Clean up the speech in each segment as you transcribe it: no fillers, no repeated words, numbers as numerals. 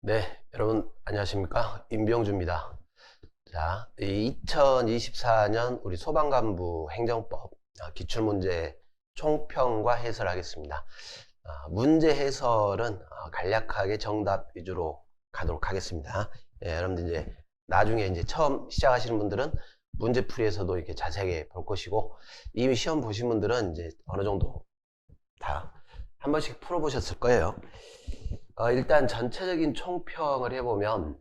네, 여러분 안녕하십니까? 임병주입니다. 자, 2024년 우리 소방관부 행정법 기출문제 총평과 해설하겠습니다. 문제 해설은 간략하게 정답 위주로 가도록 하겠습니다. 여러분들 이제 나중에 이제 처음 시작하시는 분들은 문제풀이에서도 이렇게 자세하게 볼 것이고, 이미 시험 보신 분들은 이제 어느 정도 다 한 번씩 풀어보셨을 거예요. 일단 전체적인 총평을 해보면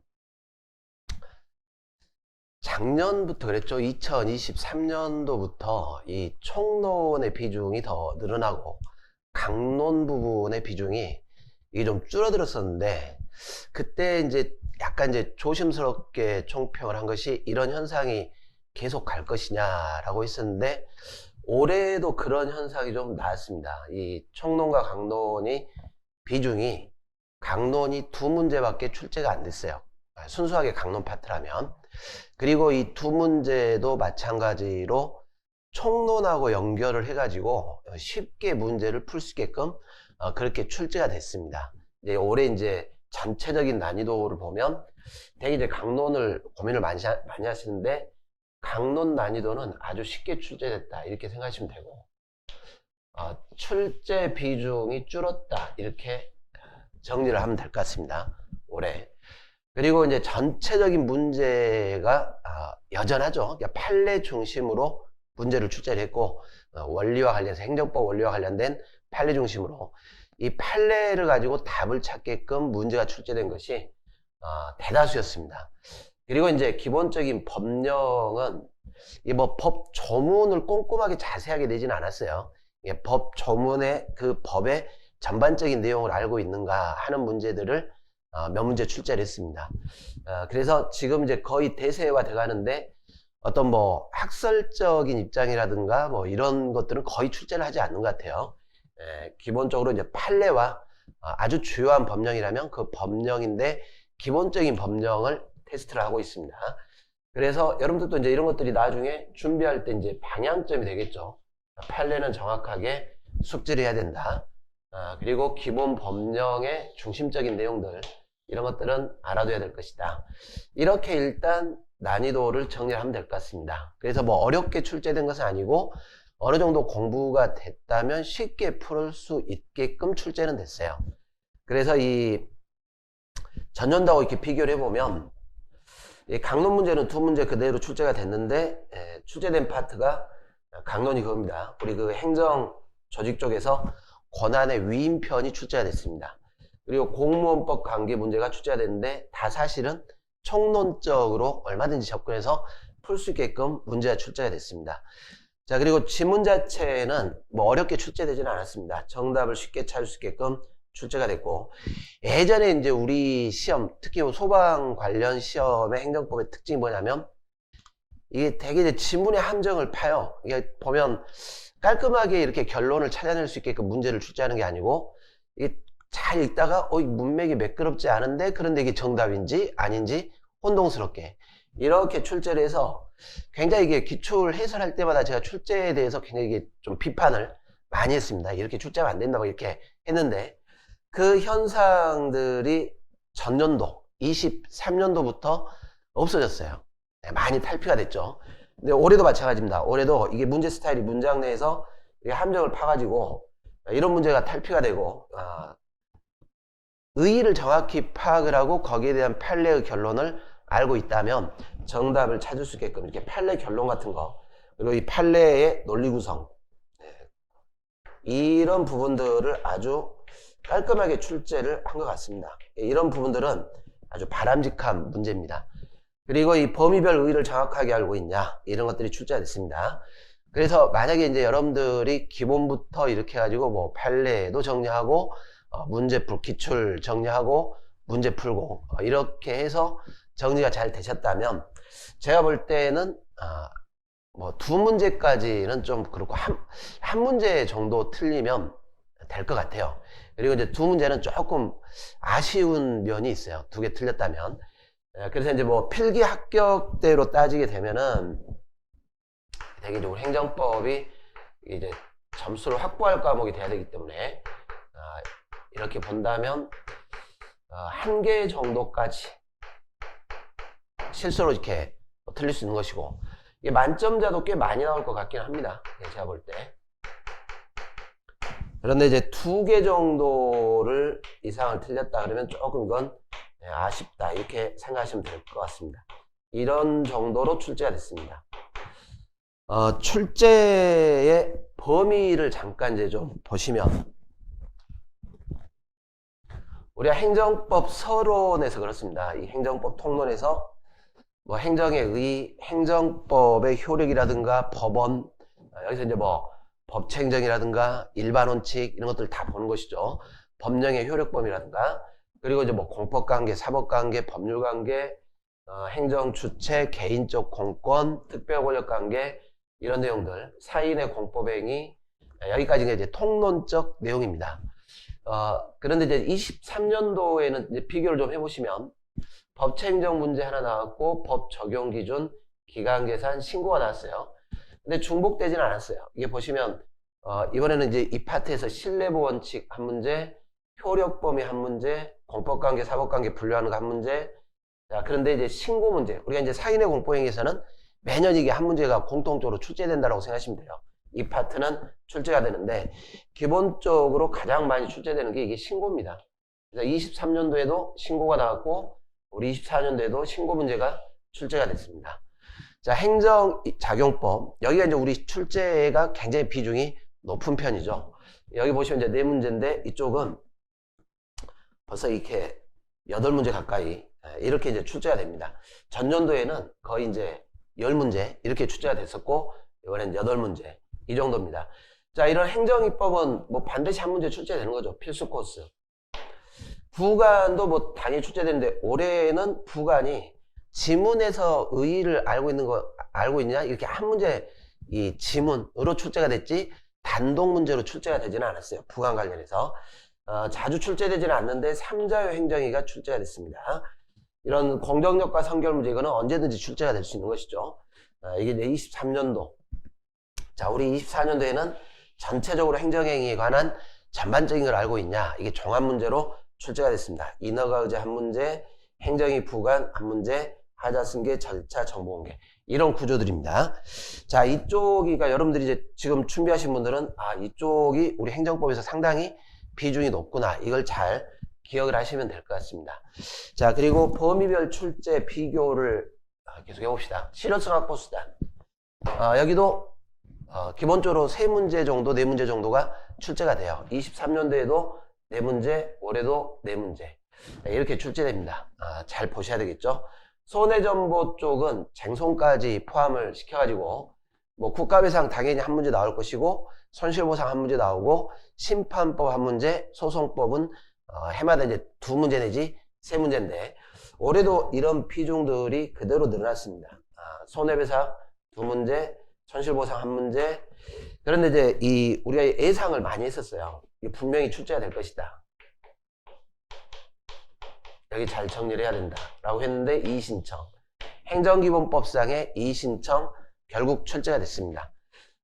작년부터 그랬죠. 2023년도부터 이 총론의 비중이 더 늘어나고 강론 부분의 비중이 이게 좀 줄어들었었는데, 그때 이제 약간 이제 조심스럽게 총평을 한 것이 이런 현상이 계속 갈 것이냐라고 했었는데, 올해도 그런 현상이 좀 나왔습니다. 이 총론과 강론이 비중이 강론이 두 문제밖에 출제가 안 됐어요. 순수하게 강론 파트라면. 그리고 이 두 문제도 마찬가지로 총론하고 연결을 해가지고 쉽게 문제를 풀 수 있게끔 그렇게 출제가 됐습니다. 이제 올해 이제 전체적인 난이도를 보면 되게 이제 강론을 고민을 많이 하시는데, 강론 난이도는 아주 쉽게 출제됐다 이렇게 생각하시면 되고, 출제 비중이 줄었다 이렇게 정리를 하면 될 것 같습니다. 올해. 그리고 이제 전체적인 문제가 여전하죠. 그러니까 판례 중심으로 문제를 출제를 했고, 원리와 관련해서 행정법 원리와 관련된 판례 중심으로 이 판례를 가지고 답을 찾게끔 문제가 출제된 것이 대다수였습니다. 그리고 이제 기본적인 법령은 이 뭐 법 조문을 꼼꼼하게 자세하게 내지는 않았어요. 법 조문의 그 법의 전반적인 내용을 알고 있는가 하는 문제들을 몇 문제 출제를 했습니다. 그래서 지금 이제 거의 대세화 돼 가는데, 어떤 뭐 학설적인 입장이라든가 뭐 이런 것들은 거의 출제를 하지 않는 것 같아요. 기본적으로 이제 판례와 아주 주요한 법령이라면 그 법령인데 기본적인 법령을 테스트를 하고 있습니다. 그래서 여러분들도 이제 이런 것들이 나중에 준비할 때 이제 방향점이 되겠죠. 판례는 정확하게 숙지를 해야 된다. 그리고 기본 법령의 중심적인 내용들, 이런 것들은 알아둬야 될 것이다. 이렇게 일단 난이도를 정리하면 될 것 같습니다. 그래서 뭐 어렵게 출제된 것은 아니고 어느 정도 공부가 됐다면 쉽게 풀 수 있게끔 출제는 됐어요. 그래서 이 전년도하고 이렇게 비교를 해보면, 이 강론 문제는 두 문제 그대로 출제가 됐는데, 출제된 파트가 강론이 그겁니다. 우리 그 행정 조직 쪽에서 권한의 위임편이 출제가 됐습니다. 그리고 공무원법 관계 문제가 출제가 됐는데, 다 사실은 총론적으로 얼마든지 접근해서 풀 수 있게끔 문제가 출제가 됐습니다. 자, 그리고 지문 자체는 뭐 어렵게 출제되지는 않았습니다. 정답을 쉽게 찾을 수 있게끔 출제가 됐고, 예전에 이제 우리 시험, 특히 소방 관련 시험의 행정법의 특징이 뭐냐면, 이게 되게 이제 지문의 함정을 파요. 이게 보면 깔끔하게 이렇게 결론을 찾아낼 수 있게끔 문제를 출제하는 게 아니고, 이게 잘 읽다가 이 문맥이 매끄럽지 않은데, 그런데 이게 정답인지 아닌지 혼동스럽게 이렇게 출제를 해서, 굉장히 이게 기출 해설할 때마다 제가 출제에 대해서 굉장히 이게 좀 비판을 많이 했습니다. 이렇게 출제하면 안 된다고 이렇게 했는데, 그 현상들이 전년도 23년도부터 없어졌어요. 많이 탈피가 됐죠. 근데 올해도 마찬가지입니다. 올해도 이게 문제 스타일이 문장 내에서 함정을 파가지고 이런 문제가 탈피가 되고, 의의를 정확히 파악을 하고 거기에 대한 판례의 결론을 알고 있다면 정답을 찾을 수 있게끔 이렇게 판례 결론 같은 거, 그리고 이 판례의 논리 구성, 이런 부분들을 아주 깔끔하게 출제를 한 것 같습니다. 이런 부분들은 아주 바람직한 문제입니다. 그리고 이 범위별 의의를 정확하게 알고 있냐, 이런 것들이 출제가 됐습니다. 그래서 만약에 이제 여러분들이 기본부터 이렇게 해가지고 뭐 판례도 정리하고 문제풀 기출 정리하고 문제 풀고 이렇게 해서 정리가 잘 되셨다면, 제가 볼 때는 뭐 두 문제까지는 좀 그렇고 한 문제 정도 틀리면 될 것 같아요. 그리고 이제 두 문제는 조금 아쉬운 면이 있어요. 두 개 틀렸다면. 그래서 이제 뭐 필기 합격대로 따지게 되면은 대개적으로 행정법이 이제 점수를 확보할 과목이 돼야 되기 때문에, 이렇게 본다면 한 개 정도까지 실수로 이렇게 틀릴 수 있는 것이고, 이게 만점자도 꽤 많이 나올 것 같긴 합니다. 제가 볼 때. 그런데 이제 2개 정도를 이상을 틀렸다 그러면 조금 이건 아쉽다 이렇게 생각하시면 될 것 같습니다. 이런 정도로 출제가 됐습니다. 출제의 범위를 잠깐 이제 좀 보시면, 우리가 행정법 서론에서 그렇습니다. 이 행정법 통론에서 뭐 행정에 의의, 행정법의 효력이라든가 법원, 여기서 이제 뭐 법체행정이라든가 일반원칙 이런 것들 다 보는 것이죠. 법령의 효력범위라든가, 그리고 이제 뭐 공법관계, 사법관계, 법률관계, 행정주체, 개인적 공권, 특별권력관계 이런 내용들, 사인의 공법행위, 여기까지 이제 통론적 내용입니다. 그런데 이제 23년도에는 이제 비교를 좀 해보시면 법체행정 문제 하나 나왔고 법 적용 기준, 기간 계산, 신고가 나왔어요. 근데 중복되지는 않았어요. 이게 보시면 이번에는 이제 이 파트에서 신뢰보 원칙 한 문제, 효력범위 한 문제, 공법관계, 사법관계 분류하는 거 한 문제. 자, 그런데 이제 신고 문제, 우리가 이제 사인의 공포행위에서는 매년 이게 한 문제가 공통적으로 출제된다고 생각하시면 돼요. 이 파트는 출제가 되는데 기본적으로 가장 많이 출제되는 게 이게 신고입니다. 그래서 23년도에도 신고가 나왔고 우리 24년도에도 신고 문제가 출제가 됐습니다. 자, 행정작용법, 여기가 이제 우리 출제가 굉장히 비중이 높은 편이죠. 여기 보시면 이제 4문제인데 이쪽은 벌써 이렇게 8문제 가까이 이렇게 이제 출제가 됩니다. 전년도에는 거의 이제 10문제 이렇게 출제가 됐었고 이번엔 8문제 이 정도입니다. 자, 이런 행정입법은 뭐 반드시 한 문제 출제되는 거죠. 필수 코스. 부관도 뭐 당연히 출제되는데 올해는 부관이 지문에서 의의를 알고 있냐 이렇게 한 문제 이 지문으로 출제가 됐지 단독 문제로 출제가 되지는 않았어요. 부관 관련해서 자주 출제되지는 않는데 3자유 행정위가 출제가 됐습니다. 이런 공정력과 선결 문제 이거는 언제든지 출제가 될 수 있는 것이죠. 이게 이제 23년도. 자, 우리 24년도에는 전체적으로 행정행위에 관한 전반적인 걸 알고 있냐 이게 종합 문제로 출제가 됐습니다. 인허가 의제 한 문제, 행정위 부관 한 문제, 하자승계, 절차, 정보공개 이런 구조들입니다. 자, 이쪽이가 여러분들이 이제 지금 준비하신 분들은 이쪽이 우리 행정법에서 상당히 비중이 높구나 이걸 잘 기억을 하시면 될 것 같습니다. 자, 그리고 범위별 출제 비교를 계속 해봅시다. 실효성 확보 수단. 여기도 기본적으로 3문제 정도, 4문제 정도가 출제가 돼요. 23년도에도 4문제, 올해도 4문제. 이렇게 출제됩니다. 잘 보셔야 되겠죠? 손해정보 쪽은 쟁송까지 포함을 시켜가지고, 뭐 국가배상 당연히 한 문제 나올 것이고, 손실보상 한 문제 나오고, 심판법 한 문제, 소송법은 해마다 이제 2문제 내지 3문제인데, 올해도 이런 비중들이 그대로 늘어났습니다. 손해배상 2문제, 손실보상 한 문제. 그런데 이제 우리가 예상을 많이 했었어요. 이게 분명히 출제가 될 것이다. 여기 잘 정리를 해야 된다. 라고 했는데 이의신청. 행정기본법상의 이의신청 결국 출제가 됐습니다.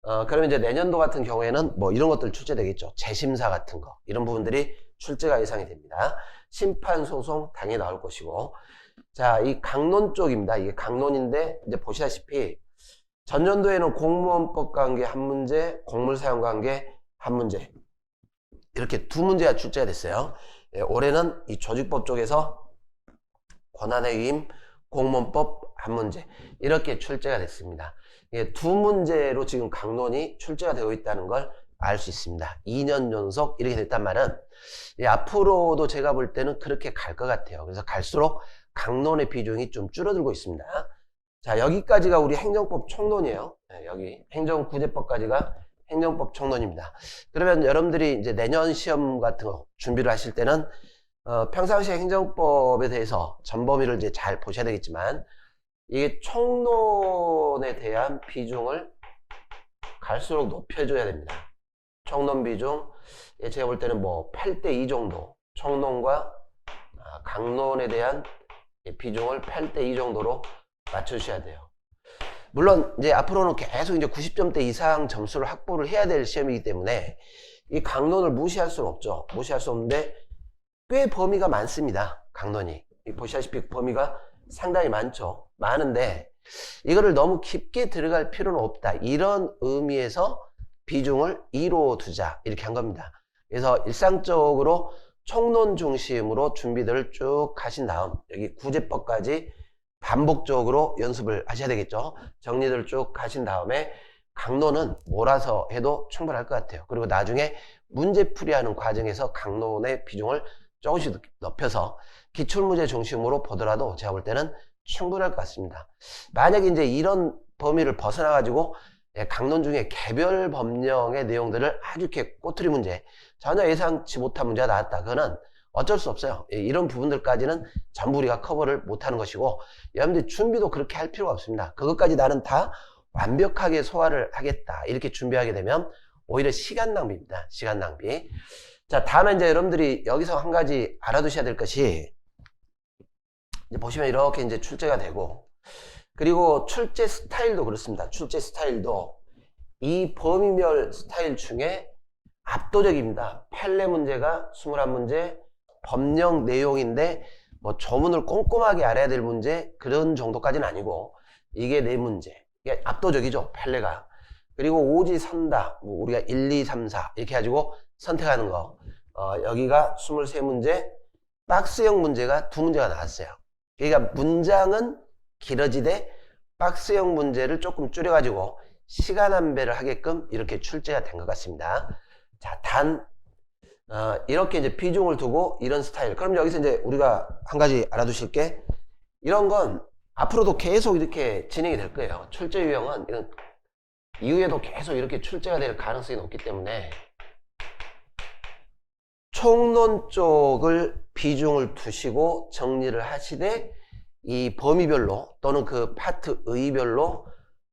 그러면 이제 내년도 같은 경우에는 뭐 이런 것들 출제되겠죠. 재심사 같은 거. 이런 부분들이 출제가 예상이 됩니다. 심판소송 당연히 나올 것이고. 자, 이 강론 쪽입니다. 이게 강론인데 이제 보시다시피 전년도에는 공무원법 관계 한 문제, 공물사용 관계 한 문제 이렇게 2문제가 출제가 됐어요. 올해는 이 조직법 쪽에서 권한의 위임, 공무원법 한 문제 이렇게 출제가 됐습니다. 2문제로 지금 강론이 출제가 되어 있다는 걸 알 수 있습니다. 2년 연속 이렇게 됐단 말은 앞으로도 제가 볼 때는 그렇게 갈 것 같아요. 그래서 갈수록 강론의 비중이 좀 줄어들고 있습니다. 자, 여기까지가 우리 행정법 총론이에요. 여기 행정구제법까지가 행정법 총론입니다. 그러면 여러분들이 이제 내년 시험 같은 거 준비를 하실 때는 평상시에 행정법에 대해서 전범위를 이제 잘 보셔야 되겠지만 이게 총론에 대한 비중을 갈수록 높여줘야 됩니다. 총론 비중, 제가 볼 때는 뭐 8대2 정도, 총론과 강론에 대한 비중을 8대2 정도로 맞춰주셔야 돼요. 물론 이제 앞으로는 계속 이제 90점대 이상 점수를 확보를 해야 될 시험이기 때문에 이 강론을 무시할 수는 없죠. 무시할 수 없는데 꽤 범위가 많습니다. 강론이. 보시다시피 범위가 상당히 많은데 이거를 너무 깊게 들어갈 필요는 없다. 이런 의미에서 비중을 2로 두자 이렇게 한 겁니다. 그래서 일상적으로 총론 중심으로 준비들을 쭉 하신 다음 여기 구제법까지 반복적으로 연습을 하셔야 되겠죠. 정리를 쭉 하신 다음에 강론은 몰아서 해도 충분할 것 같아요. 그리고 나중에 문제풀이하는 과정에서 강론의 비중을 조금씩 높여서 기출문제 중심으로 보더라도 제가 볼 때는 충분할 것 같습니다. 만약에 이제 이런 범위를 벗어나가지고 강론 중에 개별 법령의 내용들을 아주 이렇게 꼬투리 문제, 전혀 예상치 못한 문제가 나왔다. 그거는 어쩔 수 없어요. 이런 부분들까지는 전부 우리가 커버를 못하는 것이고, 여러분들 준비도 그렇게 할 필요가 없습니다. 그것까지 나는 다 완벽하게 소화를 하겠다. 이렇게 준비하게 되면 오히려 시간 낭비입니다. 시간 낭비. 자, 다음에 이제 여러분들이 여기서 한 가지 알아두셔야 될 것이, 이제 보시면 이렇게 이제 출제가 되고, 그리고 출제 스타일도 그렇습니다. 출제 스타일도 이 범위별 스타일 중에 압도적입니다. 판례 문제가 21문제, 법령 내용인데 뭐 조문을 꼼꼼하게 알아야 될 문제 그런 정도까지는 아니고 이게 4문제. 이게 압도적이죠. 판례가. 그리고 오지 선다. 뭐 우리가 1, 2, 3, 4 이렇게 가지고 선택하는 거. 여기가 23문제, 박스형 문제가 2문제가 나왔어요. 그러니까 문장은 길어지되 박스형 문제를 조금 줄여가지고 시간 안배를 하게끔 이렇게 출제가 된 것 같습니다. 자, 이렇게 이제 비중을 두고 이런 스타일. 그럼 여기서 이제 우리가 한 가지 알아두실 게, 이런 건 앞으로도 계속 이렇게 진행이 될 거예요. 출제 유형은 이런 이후에도 계속 이렇게 출제가 될 가능성이 높기 때문에 총론 쪽을 비중을 두시고 정리를 하시되 이 범위별로 또는 그 파트 의별로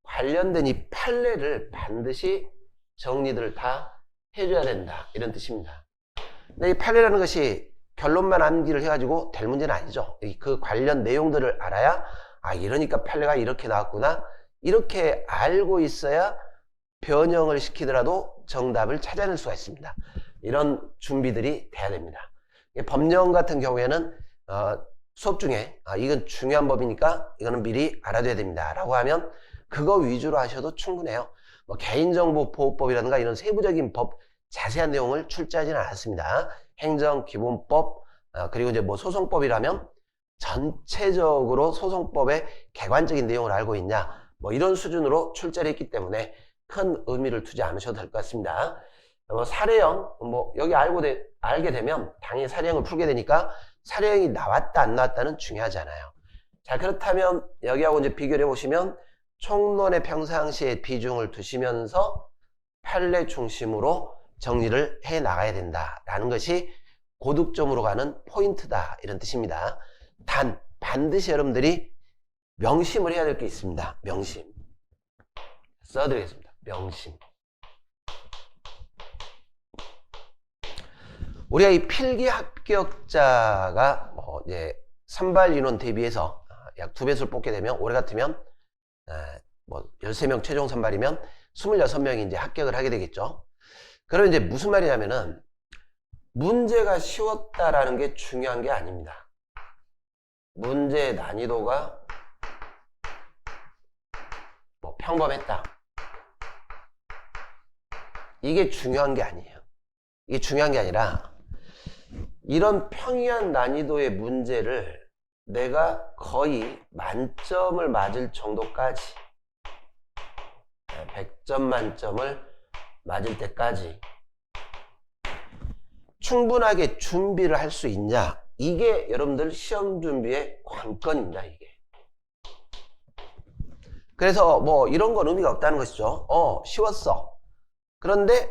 관련된 이 판례를 반드시 정리들을 다 해줘야 된다. 이런 뜻입니다. 근데 이 판례라는 것이 결론만 암기를 해가지고 될 문제는 아니죠. 그 관련 내용들을 알아야, 이러니까 판례가 이렇게 나왔구나. 이렇게 알고 있어야 변형을 시키더라도 정답을 찾아낼 수가 있습니다. 이런 준비들이 돼야 됩니다. 법령 같은 경우에는 수업 중에 이건 중요한 법이니까 이거는 미리 알아둬야 됩니다 라고 하면 그거 위주로 하셔도 충분해요. 뭐 개인정보보호법이라든가 이런 세부적인 법 자세한 내용을 출제하지는 않았습니다. 행정기본법, 그리고 이제 뭐 소송법이라면 전체적으로 소송법의 객관적인 내용을 알고 있냐, 뭐 이런 수준으로 출제를 했기 때문에 큰 의미를 두지 않으셔도 될 것 같습니다. 사례형, 여기 알게 되면 당연히 사례형을 풀게 되니까 사례형이 나왔다 안 나왔다는 중요하지 않아요. 자, 그렇다면 여기하고 이제 비교를 해보시면 총론의 평상시에 비중을 두시면서 판례 중심으로 정리를 해 나가야 된다라는 것이 고득점으로 가는 포인트다, 이런 뜻입니다. 단 반드시 여러분들이 명심을 해야 될 게 있습니다. 명심 써드리겠습니다. 명심. 우리가 이 필기 합격자가 이제 선발 인원 대비해서 약 2배수를 뽑게 되면, 올해 같으면 13명 최종 선발이면 26명이 이제 합격을 하게 되겠죠. 그럼 이제 무슨 말이냐면은 문제가 쉬웠다라는 게 중요한 게 아닙니다. 문제의 난이도가 평범했다, 이게 중요한 게 아니에요. 이게 중요한 게 아니라 이런 평이한 난이도의 문제를 내가 거의 만점을 맞을 정도까지, 100점 만점을 맞을 때까지 충분하게 준비를 할 수 있냐, 이게 여러분들 시험 준비의 관건입니다. 이게. 그래서 이런 건 의미가 없다는 것이죠. 쉬웠어. 그런데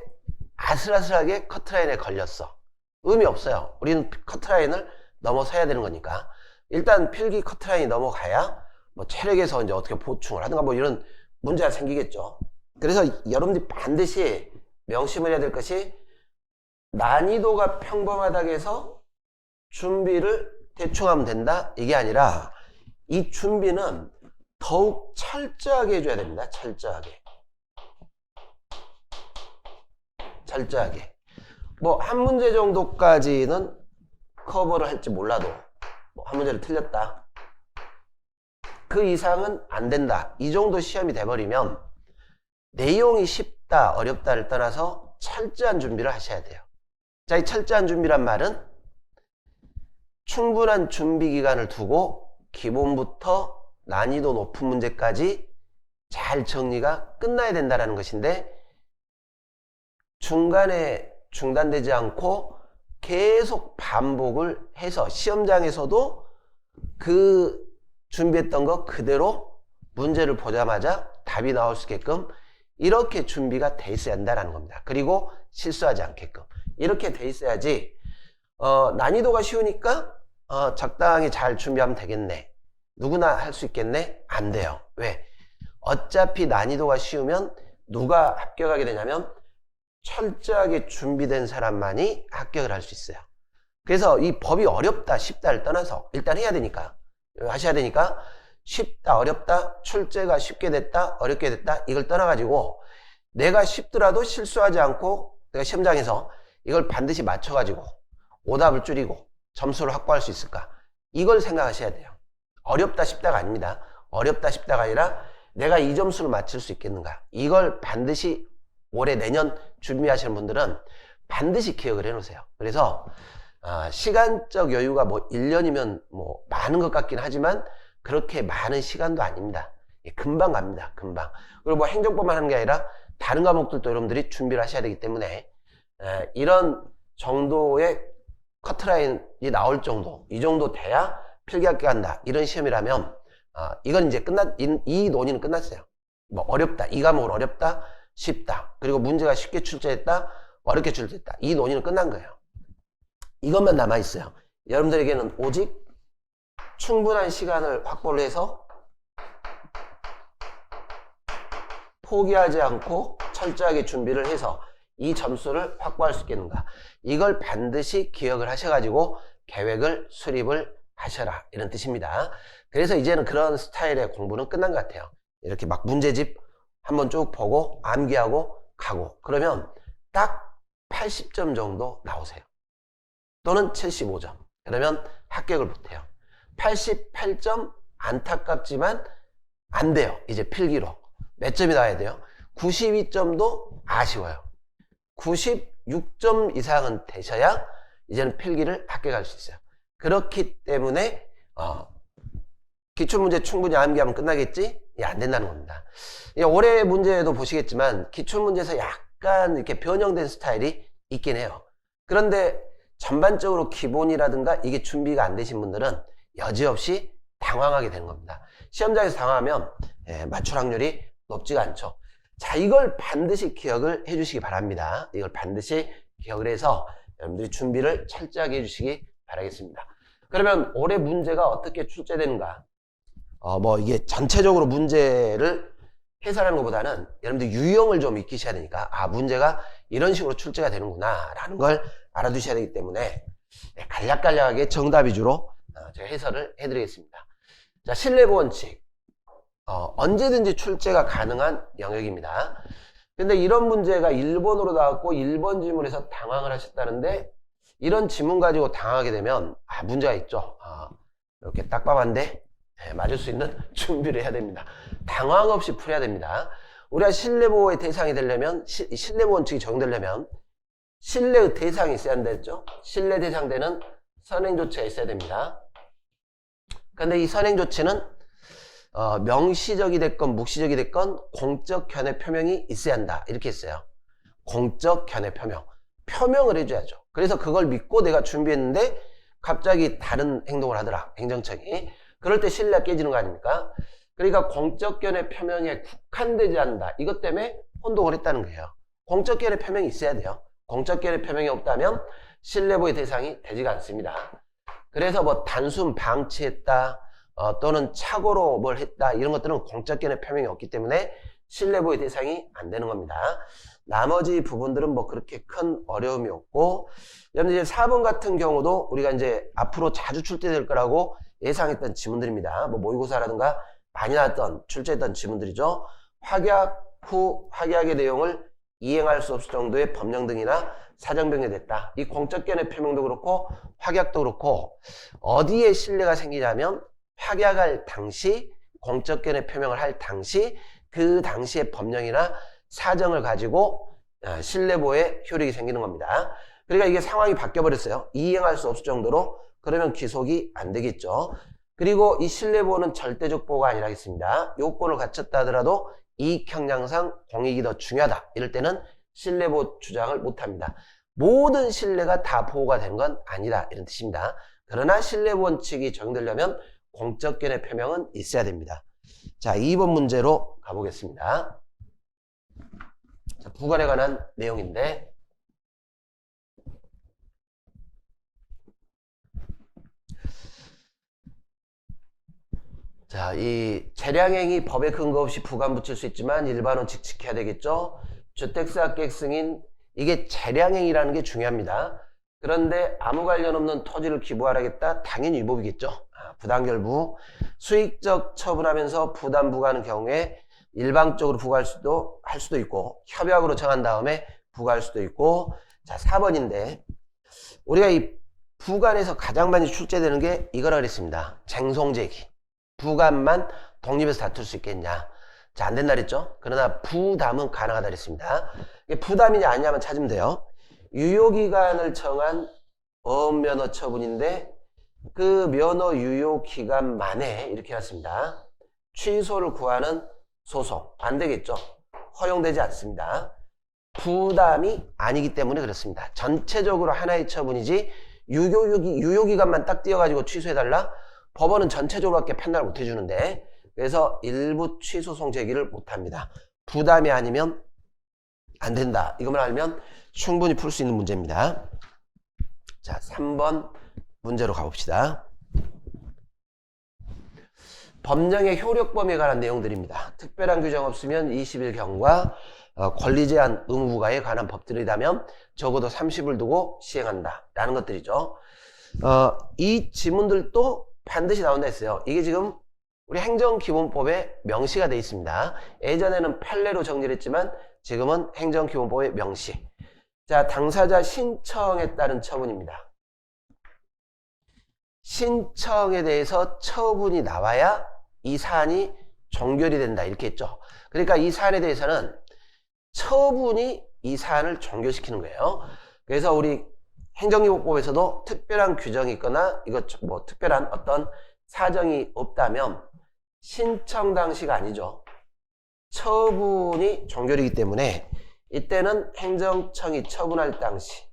아슬아슬하게 커트라인에 걸렸어. 의미 없어요. 우리는 커트라인을 넘어서야 되는 거니까. 일단 필기 커트라인이 넘어가야 체력에서 이제 어떻게 보충을 하든가 이런 문제가 생기겠죠. 그래서 여러분들이 반드시 명심을 해야 될 것이, 난이도가 평범하다고 해서 준비를 대충 하면 된다, 이게 아니라 이 준비는 더욱 철저하게 해줘야 됩니다. 철저하게. 한 문제 정도까지는 커버를 할지 몰라도 뭐 한 문제를 틀렸다. 그 이상은 안 된다. 이 정도 시험이 돼버리면 내용이 쉽다, 어렵다를 떠나서 철저한 준비를 하셔야 돼요. 자, 이 철저한 준비란 말은 충분한 준비 기간을 두고 기본부터 난이도 높은 문제까지 잘 정리가 끝나야 된다는 것인데 중간에 중단되지 않고 계속 반복을 해서 시험장에서도 그 준비했던 거 그대로 문제를 보자마자 답이 나올 수 있게끔 이렇게 준비가 돼 있어야 한다는 겁니다. 그리고 실수하지 않게끔 이렇게 돼 있어야지 난이도가 쉬우니까 적당히 잘 준비하면 되겠네. 누구나 할 수 있겠네? 안 돼요. 왜? 어차피 난이도가 쉬우면 누가 합격하게 되냐면 철저하게 준비된 사람만이 합격을 할 수 있어요. 그래서 이 법이 어렵다 쉽다를 떠나서 일단 해야 되니까 하셔야 되니까 쉽다 어렵다 출제가 쉽게 됐다 어렵게 됐다 이걸 떠나가지고 내가 쉽더라도 실수하지 않고 내가 시험장에서 이걸 반드시 맞춰가지고 오답을 줄이고 점수를 확보할 수 있을까 이걸 생각하셔야 돼요. 어렵다 쉽다가 아닙니다. 어렵다 쉽다가 아니라 내가 이 점수를 맞출 수 있겠는가 이걸 반드시 올해 내년 준비하시는 분들은 반드시 기억을 해 놓으세요. 그래서 시간적 여유가 뭐 1년이면 뭐 많은 것 같긴 하지만 그렇게 많은 시간도 아닙니다. 금방 갑니다. 금방. 그리고 뭐 행정법만 하는 게 아니라 다른 과목들도 여러분들이 준비를 하셔야 되기 때문에 이런 정도의 커트라인이 나올 정도 이 정도 돼야 필기학교 간다 이런 시험이라면 이건 이제 이 논의는 끝났어요. 뭐 어렵다 이 과목은 어렵다 쉽다 그리고 문제가 쉽게 출제했다 어렵게 출제했다 이 논의는 끝난 거예요. 이것만 남아있어요. 여러분들에게는 오직 충분한 시간을 확보를 해서 포기하지 않고 철저하게 준비를 해서 이 점수를 확보할 수 있겠는가 이걸 반드시 기억을 하셔가지고 계획을 수립을 하셔라 이런 뜻입니다. 그래서 이제는 그런 스타일의 공부는 끝난 것 같아요. 이렇게 막 문제집 한번 쭉 보고 암기하고 가고 그러면 딱 80점 정도 나오세요. 또는 75점. 그러면 합격을 못해요. 88점 안타깝지만 안 돼요. 이제 필기로. 몇 점이 나와야 돼요? 92점도 아쉬워요. 96점 이상은 되셔야 이제는 필기를 합격할 수 있어요. 그렇기 때문에 기출문제 충분히 암기하면 끝나겠지? 안 된다는 겁니다. 올해 문제도 보시겠지만 기출문제에서 약간 이렇게 변형된 스타일이 있긴 해요. 그런데 전반적으로 기본이라든가 이게 준비가 안 되신 분들은 여지없이 당황하게 되는 겁니다. 시험장에서 당황하면 맞출 확률이 높지가 않죠. 자, 이걸 반드시 기억을 해 주시기 바랍니다. 이걸 반드시 기억을 해서 여러분들이 준비를 철저하게 해 주시기 바라겠습니다. 그러면 올해 문제가 어떻게 출제되는가? 뭐 이게 전체적으로 문제를 해설하는 것보다는 여러분들 유형을 좀 익히셔야 되니까 문제가 이런 식으로 출제가 되는구나 라는 걸 알아두셔야 되기 때문에 간략간략하게 정답 위주로 제가 해설을 해드리겠습니다. 자, 신뢰보 원칙 언제든지 출제가 가능한 영역입니다. 근데 이런 문제가 1번으로 나왔고 1번 질문에서 당황을 하셨다는데 이런 지문 가지고 당하게 되면 문제가 있죠. 이렇게 딱밤한데 맞을 수 있는 준비를 해야 됩니다. 당황 없이 풀어야 됩니다. 우리가 신뢰보호의 대상이 되려면 신뢰보호 원칙이 적용되려면 신뢰의 대상이 있어야 한다했죠. 신뢰 대상되는 선행조치가 있어야 됩니다. 그런데 이 선행조치는 명시적이 됐건 묵시적이 됐건 공적 견해 표명이 있어야 한다 이렇게 했어요. 공적 견해 표명을 해줘야죠. 그래서 그걸 믿고 내가 준비했는데 갑자기 다른 행동을 하더라 행정청이. 그럴 때 신뢰가 깨지는 거 아닙니까? 그러니까 공적 견해 표명에 국한되지 않는다 이것 때문에 혼동을 했다는 거예요. 공적 견해 표명이 있어야 돼요. 공적 견해 표명이 없다면 신뢰보호의 대상이 되지가 않습니다. 그래서 뭐 단순 방치했다 또는 착오로 뭘 했다 이런 것들은 공적 견해 표명이 없기 때문에 신뢰보호의 대상이 안 되는 겁니다. 나머지 부분들은 뭐 그렇게 큰 어려움이 없고 여러분 이제 4번 같은 경우도 우리가 이제 앞으로 자주 출제될 거라고 예상했던 지문들입니다. 뭐 모의고사라든가 많이 나왔던 출제했던 지문들이죠. 확약 후 확약의 내용을 이행할 수 없을 정도의 법령 등이나 사정변경됐다. 이 공적견해 표명도 그렇고 확약도 그렇고 어디에 신뢰가 생기냐면 확약할 당시 공적견해 표명을 할 당시 그 당시의 법령이나 사정을 가지고 신뢰보호의 효력이 생기는 겁니다. 그러니까 이게 상황이 바뀌어버렸어요. 이행할 수 없을 정도로. 그러면 귀속이 안 되겠죠. 그리고 이 신뢰보호는 절대적 보호가 아니라겠습니다. 요건을 갖췄다 하더라도 이익 형량상 공익이 더 중요하다. 이럴 때는 신뢰보호 주장을 못합니다. 모든 신뢰가 다 보호가 된 건 아니다. 이런 뜻입니다. 그러나 신뢰보호 원칙이 적용되려면 공적견해 표명은 있어야 됩니다. 자, 2번 문제로 가보겠습니다. 자, 부관에 관한 내용인데 자, 이 재량행위 법에 근거 없이 부관 붙일 수 있지만 일반 원칙 지켜야 되겠죠. 주택사업계획 승인 이게 재량행위라는 게 중요합니다. 그런데 아무 관련 없는 토지를 기부하라겠다? 당연히 위법이겠죠. 부당결부 수익적 처분하면서 부담 부과하는 경우에 일방적으로 부과할 수도 있고 협약으로 정한 다음에 부과할 수도 있고. 자, 4번인데 우리가 이 부관에서 가장 많이 출제되는 게 이거라 그랬습니다. 쟁송제기. 부관만 독립해서 다툴 수 있겠냐. 자, 안 된다 그랬죠. 그러나 부담은 가능하다 그랬습니다. 이게 부담이냐 아니냐만 찾으면 돼요. 유효기간을 정한 어업면허 처분인데 그 면허 유효기간 만에 이렇게 해놨습니다. 취소를 구하는 소송 안 되겠죠. 허용되지 않습니다. 부담이 아니기 때문에 그렇습니다. 전체적으로 하나의 처분이지 유효기간만 딱 띄어가지고 취소해달라? 법원은 전체적으로밖에 판단을 못 해주는데 그래서 일부 취소송 제기를 못합니다. 부담이 아니면 안 된다. 이것만 알면 충분히 풀 수 있는 문제입니다. 자, 3번 문제로 가봅시다. 법령의 효력 범위에 관한 내용들입니다. 특별한 규정 없으면 20일경과 권리 제한 의무 부과에 관한 법들이라면 적어도 30을 두고 시행한다 라는 것들이죠. 이 지문들도 반드시 나온다 했어요. 이게 지금 우리 행정기본법에 명시가 되어 있습니다. 예전에는 판례로 정리를 했지만 지금은 행정기본법의 명시. 자, 당사자 신청에 따른 처분입니다. 신청에 대해서 처분이 나와야 이 사안이 종결이 된다 이렇게 했죠. 그러니까 이 사안에 대해서는 처분이 이 사안을 종결시키는 거예요. 그래서 우리 행정기본법에서도 특별한 규정이 있거나 이것 뭐 특별한 어떤 사정이 없다면 신청 당시가 아니죠. 처분이 종결이기 때문에 이때는 행정청이 처분할 당시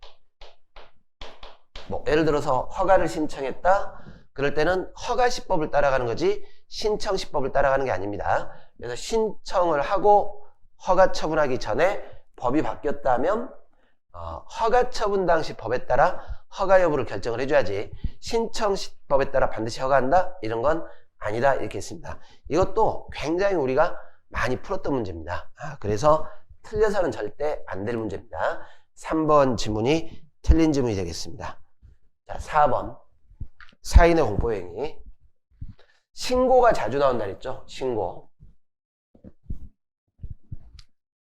뭐 예를 들어서 허가를 신청했다. 그럴 때는 허가시법을 따라가는 거지 신청시법을 따라가는 게 아닙니다. 그래서 신청을 하고 허가 처분하기 전에 법이 바뀌었다면 허가 처분 당시 법에 따라 허가 여부를 결정을 해줘야지 신청법에 따라 반드시 허가한다? 이런 건 아니다 이렇게 했습니다. 이것도 굉장히 우리가 많이 풀었던 문제입니다. 그래서 틀려서는 절대 안 될 문제입니다. 3번 지문이 틀린 지문이 되겠습니다. 자, 4번 사인의 공포행위. 신고가 자주 나온다 그랬죠? 신고.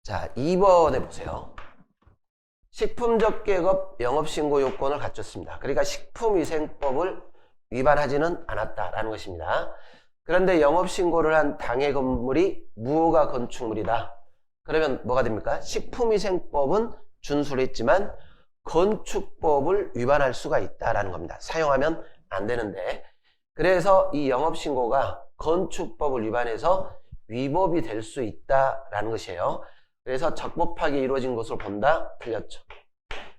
자, 2번에 보세요. 식품적계급 영업신고 요건을 갖췄습니다. 그러니까 식품위생법을 위반하지는 않았다라는 것입니다. 그런데 영업신고를 한 당해 건물이 무허가 건축물이다. 그러면 뭐가 됩니까? 식품위생법은 준수를 했지만 건축법을 위반할 수가 있다라는 겁니다. 사용하면 안 되는데. 그래서 이 영업신고가 건축법을 위반해서 위법이 될 수 있다라는 것이에요. 그래서 적법하게 이루어진 것으로 본다? 틀렸죠.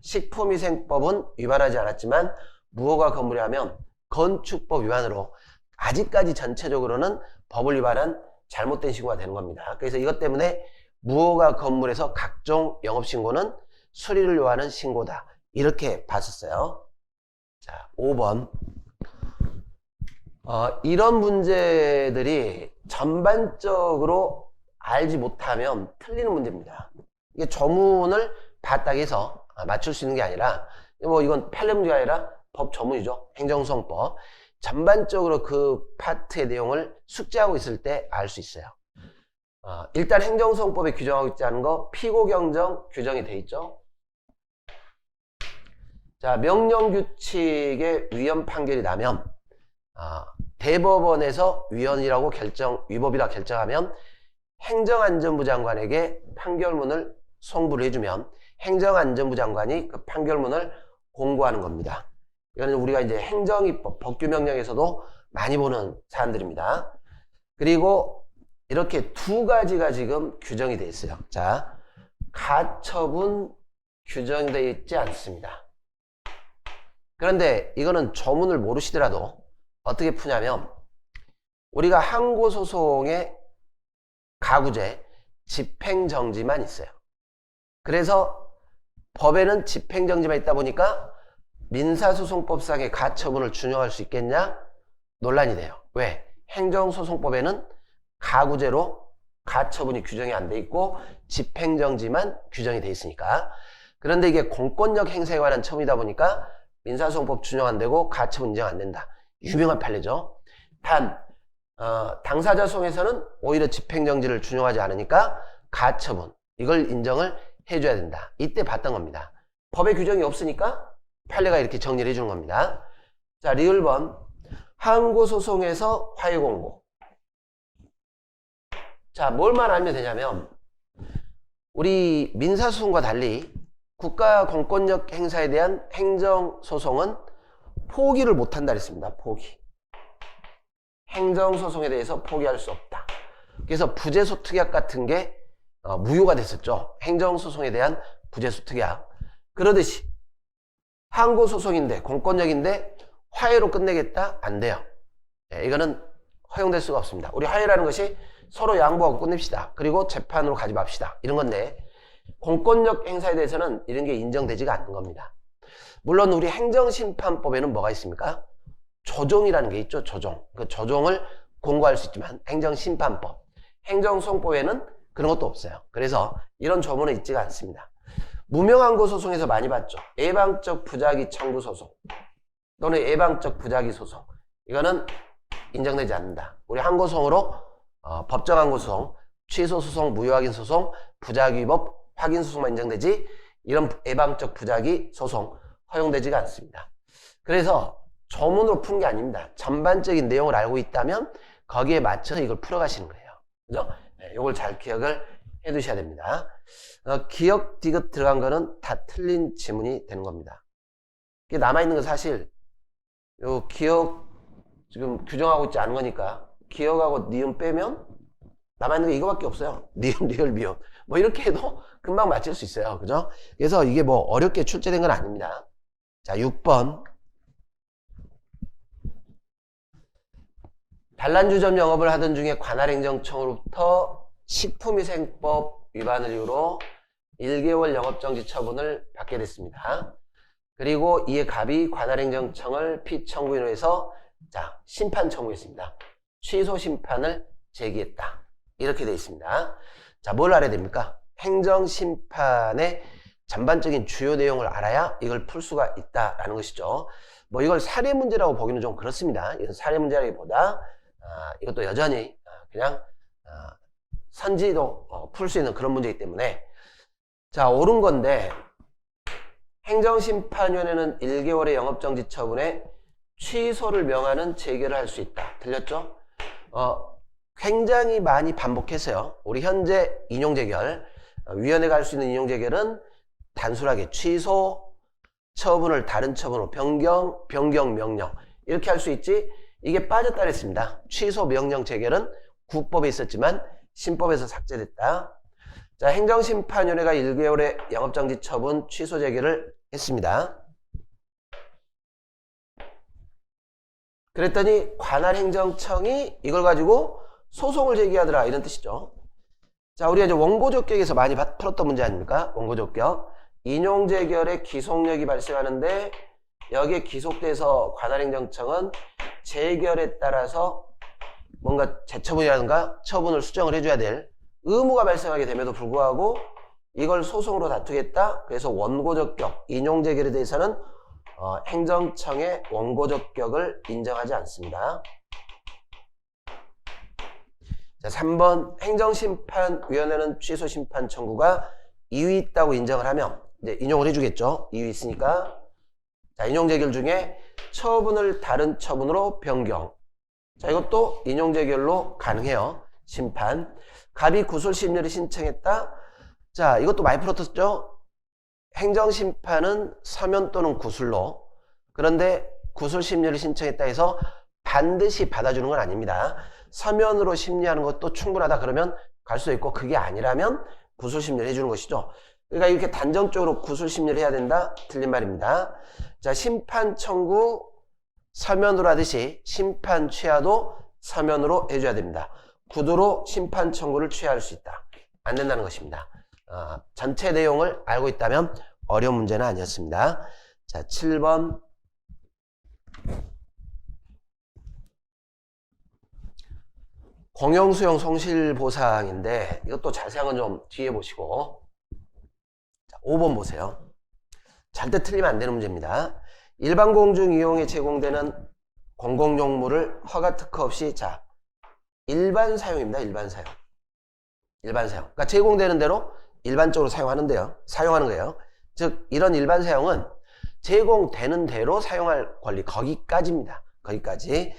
식품위생법은 위반하지 않았지만 무허가 건물이 하면 건축법 위반으로 아직까지 전체적으로는 법을 위반한 잘못된 신고가 되는 겁니다. 그래서 이것 때문에 무허가 건물에서 각종 영업신고는 수리를 요하는 신고다. 이렇게 봤었어요. 자, 5번. 이런 문제들이 전반적으로 알지 못하면 틀리는 문제입니다. 이게 조문을 바닥 해서 맞출 수 있는 게 아니라 뭐 이건 판례 문제가 아니라 법 조문이죠. 행정소송법. 전반적으로 그 파트의 내용을 숙지하고 있을 때 알 수 있어요. 일단 행정소송법에 규정하고 있지 않은 거 피고경정 규정이 돼 있죠. 자, 명령규칙의 위헌 판결이 나면 대법원에서 위법이라 결정하면 행정안전부 장관에게 판결문을 송부를 해주면 행정안전부 장관이 그 판결문을 공고하는 겁니다. 이거는 우리가 이제 행정입법, 법규명령에서도 많이 보는 사안들입니다. 그리고 이렇게 두 가지가 지금 규정이 되어 있어요. 자, 가처분 규정되어 있지 않습니다. 그런데 이거는 조문을 모르시더라도 어떻게 푸냐면 우리가 항고소송의 가구제, 집행정지만 있어요. 그래서 법에는 집행정지만 있다 보니까 민사소송법상의 가처분을 준용할 수 있겠냐? 논란이 돼요. 왜? 행정소송법에는 가구제로 가처분이 규정이 안 돼 있고 집행정지만 규정이 돼 있으니까. 그런데 이게 공권력 행사에 관한 처분이다 보니까 민사소송법 준용 안 되고 가처분 인정 안 된다. 유명한 판례죠. 단 당사자 소송에서는 오히려 집행정지를 준용하지 않으니까 가처분 이걸 인정을 해줘야 된다. 이때 봤던 겁니다. 법에 규정이 없으니까 판례가 이렇게 정리를 해주는 겁니다. 자, 리을번 항고소송에서 화해공고. 자, 뭘만 알면 되냐면 우리 민사소송과 달리 국가 공권력 행사에 대한 행정소송은 포기를 못한다 그랬습니다. 포기. 행정소송에 대해서 포기할 수 없다. 그래서 부재소특약 같은 게 무효가 됐었죠. 행정소송에 대한 부재소특약. 그러듯이 항고소송인데 공권력인데 화해로 끝내겠다? 안 돼요. 이거는 허용될 수가 없습니다. 우리 화해라는 것이 서로 양보하고 끝냅시다. 그리고 재판으로 가지 맙시다. 이런 건데 공권력 행사에 대해서는 이런 게 인정되지가 않는 겁니다. 물론 우리 행정심판법에는 뭐가 있습니까? 조정이라는 게 있죠. 조정. 그 조정을 공고할 수 있지만 행정심판법, 행정소송법에는 그런 것도 없어요. 그래서 이런 조문은 있지가 않습니다. 무명항고 소송에서 많이 봤죠. 예방적 부작위 청구 소송 또는 예방적 부작위 소송. 이거는 인정되지 않는다. 우리 항고소송으로 법정 항고소송, 취소소송, 무효확인 소송, 부작위법 확인 소송만 인정되지 이런 예방적 부작위 소송 허용되지가 않습니다. 그래서 조문으로 푸는 게 아닙니다. 전반적인 내용을 알고 있다면 거기에 맞춰서 이걸 풀어가시는 거예요. 그죠? 네, 이걸 잘 기억을 해 두셔야 됩니다. 기억 디귿 들어간 거는 다 틀린 지문이 되는 겁니다. 이게 남아있는 건 사실 요 기억 지금 규정하고 있지 않은 거니까 기억하고 니은 빼면 남아있는 게 이거밖에 없어요. 니은, 리을, 미음. 뭐 이렇게 해도 금방 맞출 수 있어요. 그죠? 그래서 이게 뭐 어렵게 출제된 건 아닙니다. 자, 6번. 단란주점 영업을 하던 중에 관할행정청으로부터 식품위생법 위반을 이유로 1개월 영업정지 처분을 받게 됐습니다. 그리고 이에 갑이 관할행정청을 피청구인으로 해서 자, 심판 청구했습니다. 취소 심판을 제기했다. 이렇게 되어 있습니다. 자, 뭘 알아야 됩니까? 행정심판의 전반적인 주요 내용을 알아야 이걸 풀 수가 있다라는 것이죠. 뭐 이걸 사례 문제라고 보기는 좀 그렇습니다. 이건 사례 문제라기보다 이것도 여전히 그냥 선지도 풀 수 있는 그런 문제이기 때문에 자, 옳은 건데 행정심판위원회는 1개월의 영업정지 처분에 취소를 명하는 재결을 할 수 있다. 들렸죠? 굉장히 많이 반복해서요. 우리 현재 인용재결, 위원회가 할 수 있는 인용재결은 단순하게 취소, 처분을 다른 처분으로 변경 명령 이렇게 할 수 있지 이게 빠졌다 그랬습니다. 취소 명령 재결은 국법에 있었지만 신법에서 삭제됐다. 자, 행정심판위원회가 1개월의 영업정지 처분 취소 재결을 했습니다. 그랬더니 관할행정청이 이걸 가지고 소송을 제기하더라 이런 뜻이죠. 자, 우리가 이제 원고적격에서 많이 풀었던 문제 아닙니까? 원고적격. 인용재결의 기속력이 발생하는데 여기에 기속돼서 관할행정청은 재결에 따라서 뭔가 재처분이라든가 처분을 수정을 해줘야 될 의무가 발생하게 됨에도 불구하고 이걸 소송으로 다투겠다. 그래서 원고적격, 인용재결에 대해서는 행정청의 원고적격을 인정하지 않습니다. 자, 3번 행정심판위원회는 취소심판 청구가 이유 있다고 인정을 하면 이제 인용을 해주겠죠. 이유 있으니까 자, 인용재결 중에 처분을 다른 처분으로 변경. 자, 이것도 인용재결로 가능해요. 심판. 갑이 구술심리를 신청했다. 자, 이것도 많이 풀었었죠? 행정심판은 서면 또는 구술로. 그런데 구술심리를 신청했다 해서 반드시 받아주는 건 아닙니다. 서면으로 심리하는 것도 충분하다 그러면 갈 수 있고, 그게 아니라면 구술심리를 해주는 것이죠. 그러니까 이렇게 단정적으로 구술심리를 해야 된다? 틀린 말입니다. 자, 심판 청구 서면으로 하듯이 심판 취하도 서면으로 해줘야 됩니다. 구두로 심판 청구를 취할 수 있다. 안 된다는 것입니다. 전체 내용을 알고 있다면 어려운 문제는 아니었습니다. 자, 7번. 공영수용 성실보상인데 이것도 자세한 건 좀 뒤에 보시고. 자, 5번 보세요. 절대 틀리면 안 되는 문제입니다. 일반 공중 이용에 제공되는 공공용물을 허가 특허 없이, 자, 일반 사용입니다. 일반 사용. 일반 사용. 그러니까 제공되는 대로 일반적으로 사용하는 거예요. 즉, 이런 일반 사용은 제공되는 대로 사용할 권리, 거기까지입니다. 거기까지.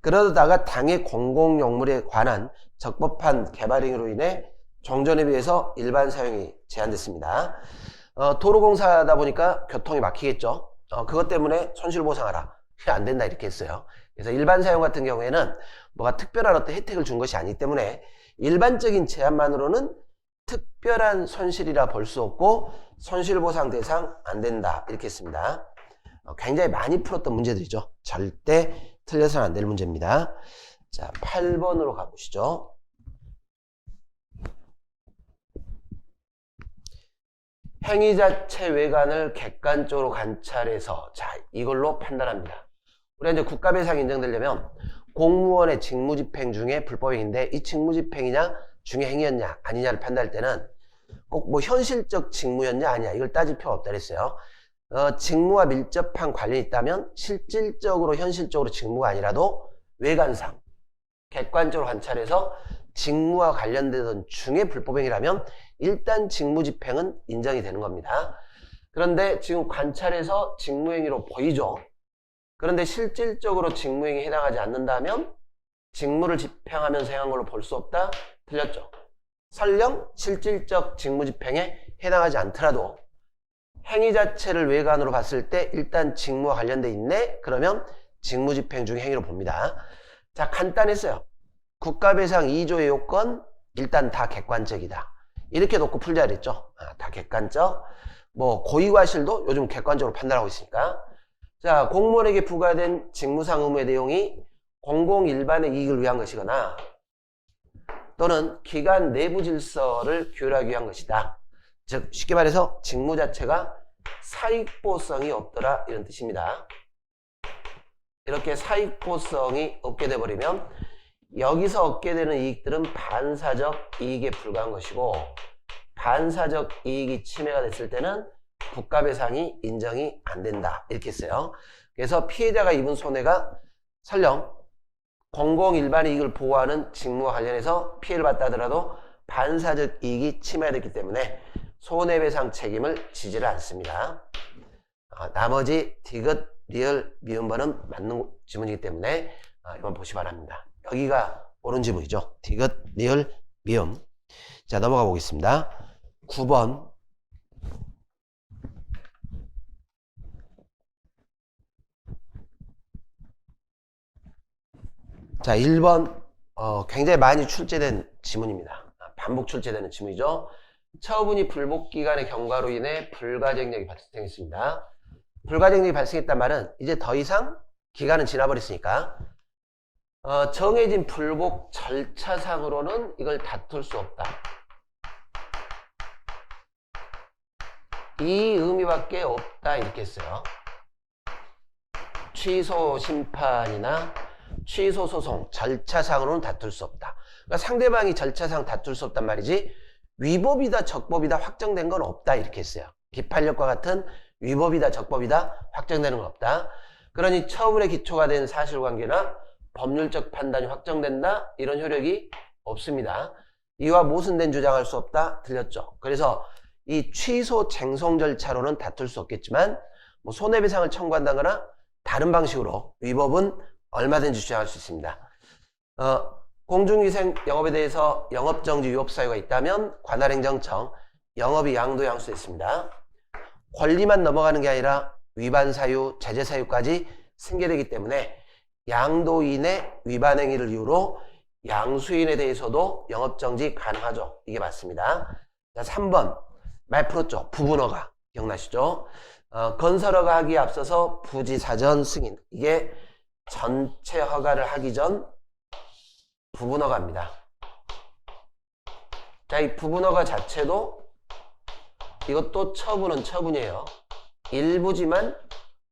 그러다가 당의 공공용물에 관한 적법한 개발 행위로 인해 종전에 비해서 일반 사용이 제한됐습니다. 도로공사다 보니까 교통이 막히겠죠. 그것 때문에 손실보상하라. 안 된다 이렇게 했어요. 그래서 일반 사용 같은 경우에는 뭐가 특별한 어떤 혜택을 준 것이 아니기 때문에 일반적인 제한만으로는 특별한 손실이라 볼 수 없고 손실보상 대상 안 된다 이렇게 했습니다. 굉장히 많이 풀었던 문제들이죠. 절대 틀려서는 안 될 문제입니다. 자, 8번으로 가보시죠. 행위 자체 외관을 객관적으로 관찰해서, 자, 이걸로 판단합니다. 우리가 이제 국가배상이 인정되려면 공무원의 직무집행 중에 불법행위인데 이 직무집행이냐 중요행위였냐 아니냐를 판단할 때는 꼭 뭐 현실적 직무였냐 아니냐 이걸 따질 필요가 없다 그랬어요. 직무와 밀접한 관련이 있다면 실질적으로 현실적으로 직무가 아니라도 외관상 객관적으로 관찰해서 직무와 관련되던 중에 불법행위라면 일단 직무집행은 인정이 되는 겁니다. 그런데 지금 관찰해서 직무행위로 보이죠. 그런데 실질적으로 직무행위에 해당하지 않는다면 직무를 집행하면서 행한 걸로 볼 수 없다? 틀렸죠. 설령 실질적 직무집행에 해당하지 않더라도 행위 자체를 외관으로 봤을 때 일단 직무와 관련돼 있네? 그러면 직무집행 중에 행위로 봅니다. 자, 간단했어요. 국가배상 2조의 요건 일단 다 객관적이다. 이렇게 놓고 풀자 그랬죠. 다 객관적. 뭐 고의과실도 요즘 객관적으로 판단하고 있으니까. 자, 공무원에게 부과된 직무상 의무의 내용이 공공 일반의 이익을 위한 것이거나 또는 기관 내부 질서를 규율하기 위한 것이다. 즉 쉽게 말해서 직무 자체가 사익보성이 없더라 이런 뜻입니다. 이렇게 사익보성이 없게 돼버리면 여기서 얻게 되는 이익들은 반사적 이익에 불과한 것이고 반사적 이익이 침해가 됐을 때는 국가배상이 인정이 안 된다 이렇게 했어요. 그래서 피해자가 입은 손해가 설령 공공 일반의 이익을 보호하는 직무와 관련해서 피해를 봤다 하더라도 반사적 이익이 침해됐기 때문에 손해배상 책임을 지지를 않습니다. 나머지 디귿, 리을, 미음번은 맞는 지문이기 때문에 이건 보시 바랍니다. 여기가 옳은 지문이죠. 디귿, 리을, 미음. 자, 넘어가 보겠습니다. 9번. 자, 1번 굉장히 많이 출제된 지문입니다. 반복 출제되는 지문이죠. 처분이 불복기간의 경과로 인해 불가증력이 발생했습니다. 불가증력이 발생했단 말은 이제 더 이상 기간은 지나버렸으니까 정해진 불복 절차상으로는 이걸 다툴 수 없다. 이 의미밖에 없다 이렇게 했어요. 취소 심판이나 취소 소송 절차상으로는 다툴 수 없다. 그러니까 상대방이 절차상 다툴 수 없단 말이지 위법이다 적법이다 확정된 건 없다 이렇게 했어요. 기판력과 같은 위법이다 적법이다 확정되는 건 없다. 그러니 처분의 기초가 된 사실관계나 법률적 판단이 확정된다 이런 효력이 없습니다. 이와 모순된 주장할 수 없다 틀렸죠. 그래서 이 취소 쟁송 절차로는 다툴 수 없겠지만 뭐 손해배상을 청구한다거나 다른 방식으로 위법은 얼마든지 주장할 수 있습니다. 공중위생 영업에 대해서 영업정지 위법 사유가 있다면 관할행정청 영업이 양도 양수했습니다. 권리만 넘어가는 게 아니라 위반 사유, 제재 사유까지 생겨되기 때문에 양도인의 위반 행위를 이유로 양수인에 대해서도 영업정지 가능하죠. 이게 맞습니다. 자, 3번 말 풀었죠. 부분허가 기억나시죠? 건설허가 하기에 앞서서 부지사전 승인, 이게 전체 허가를 하기 전 부분허가입니다. 자, 이 부분허가 자체도 이것도 처분은 처분이에요. 일부지만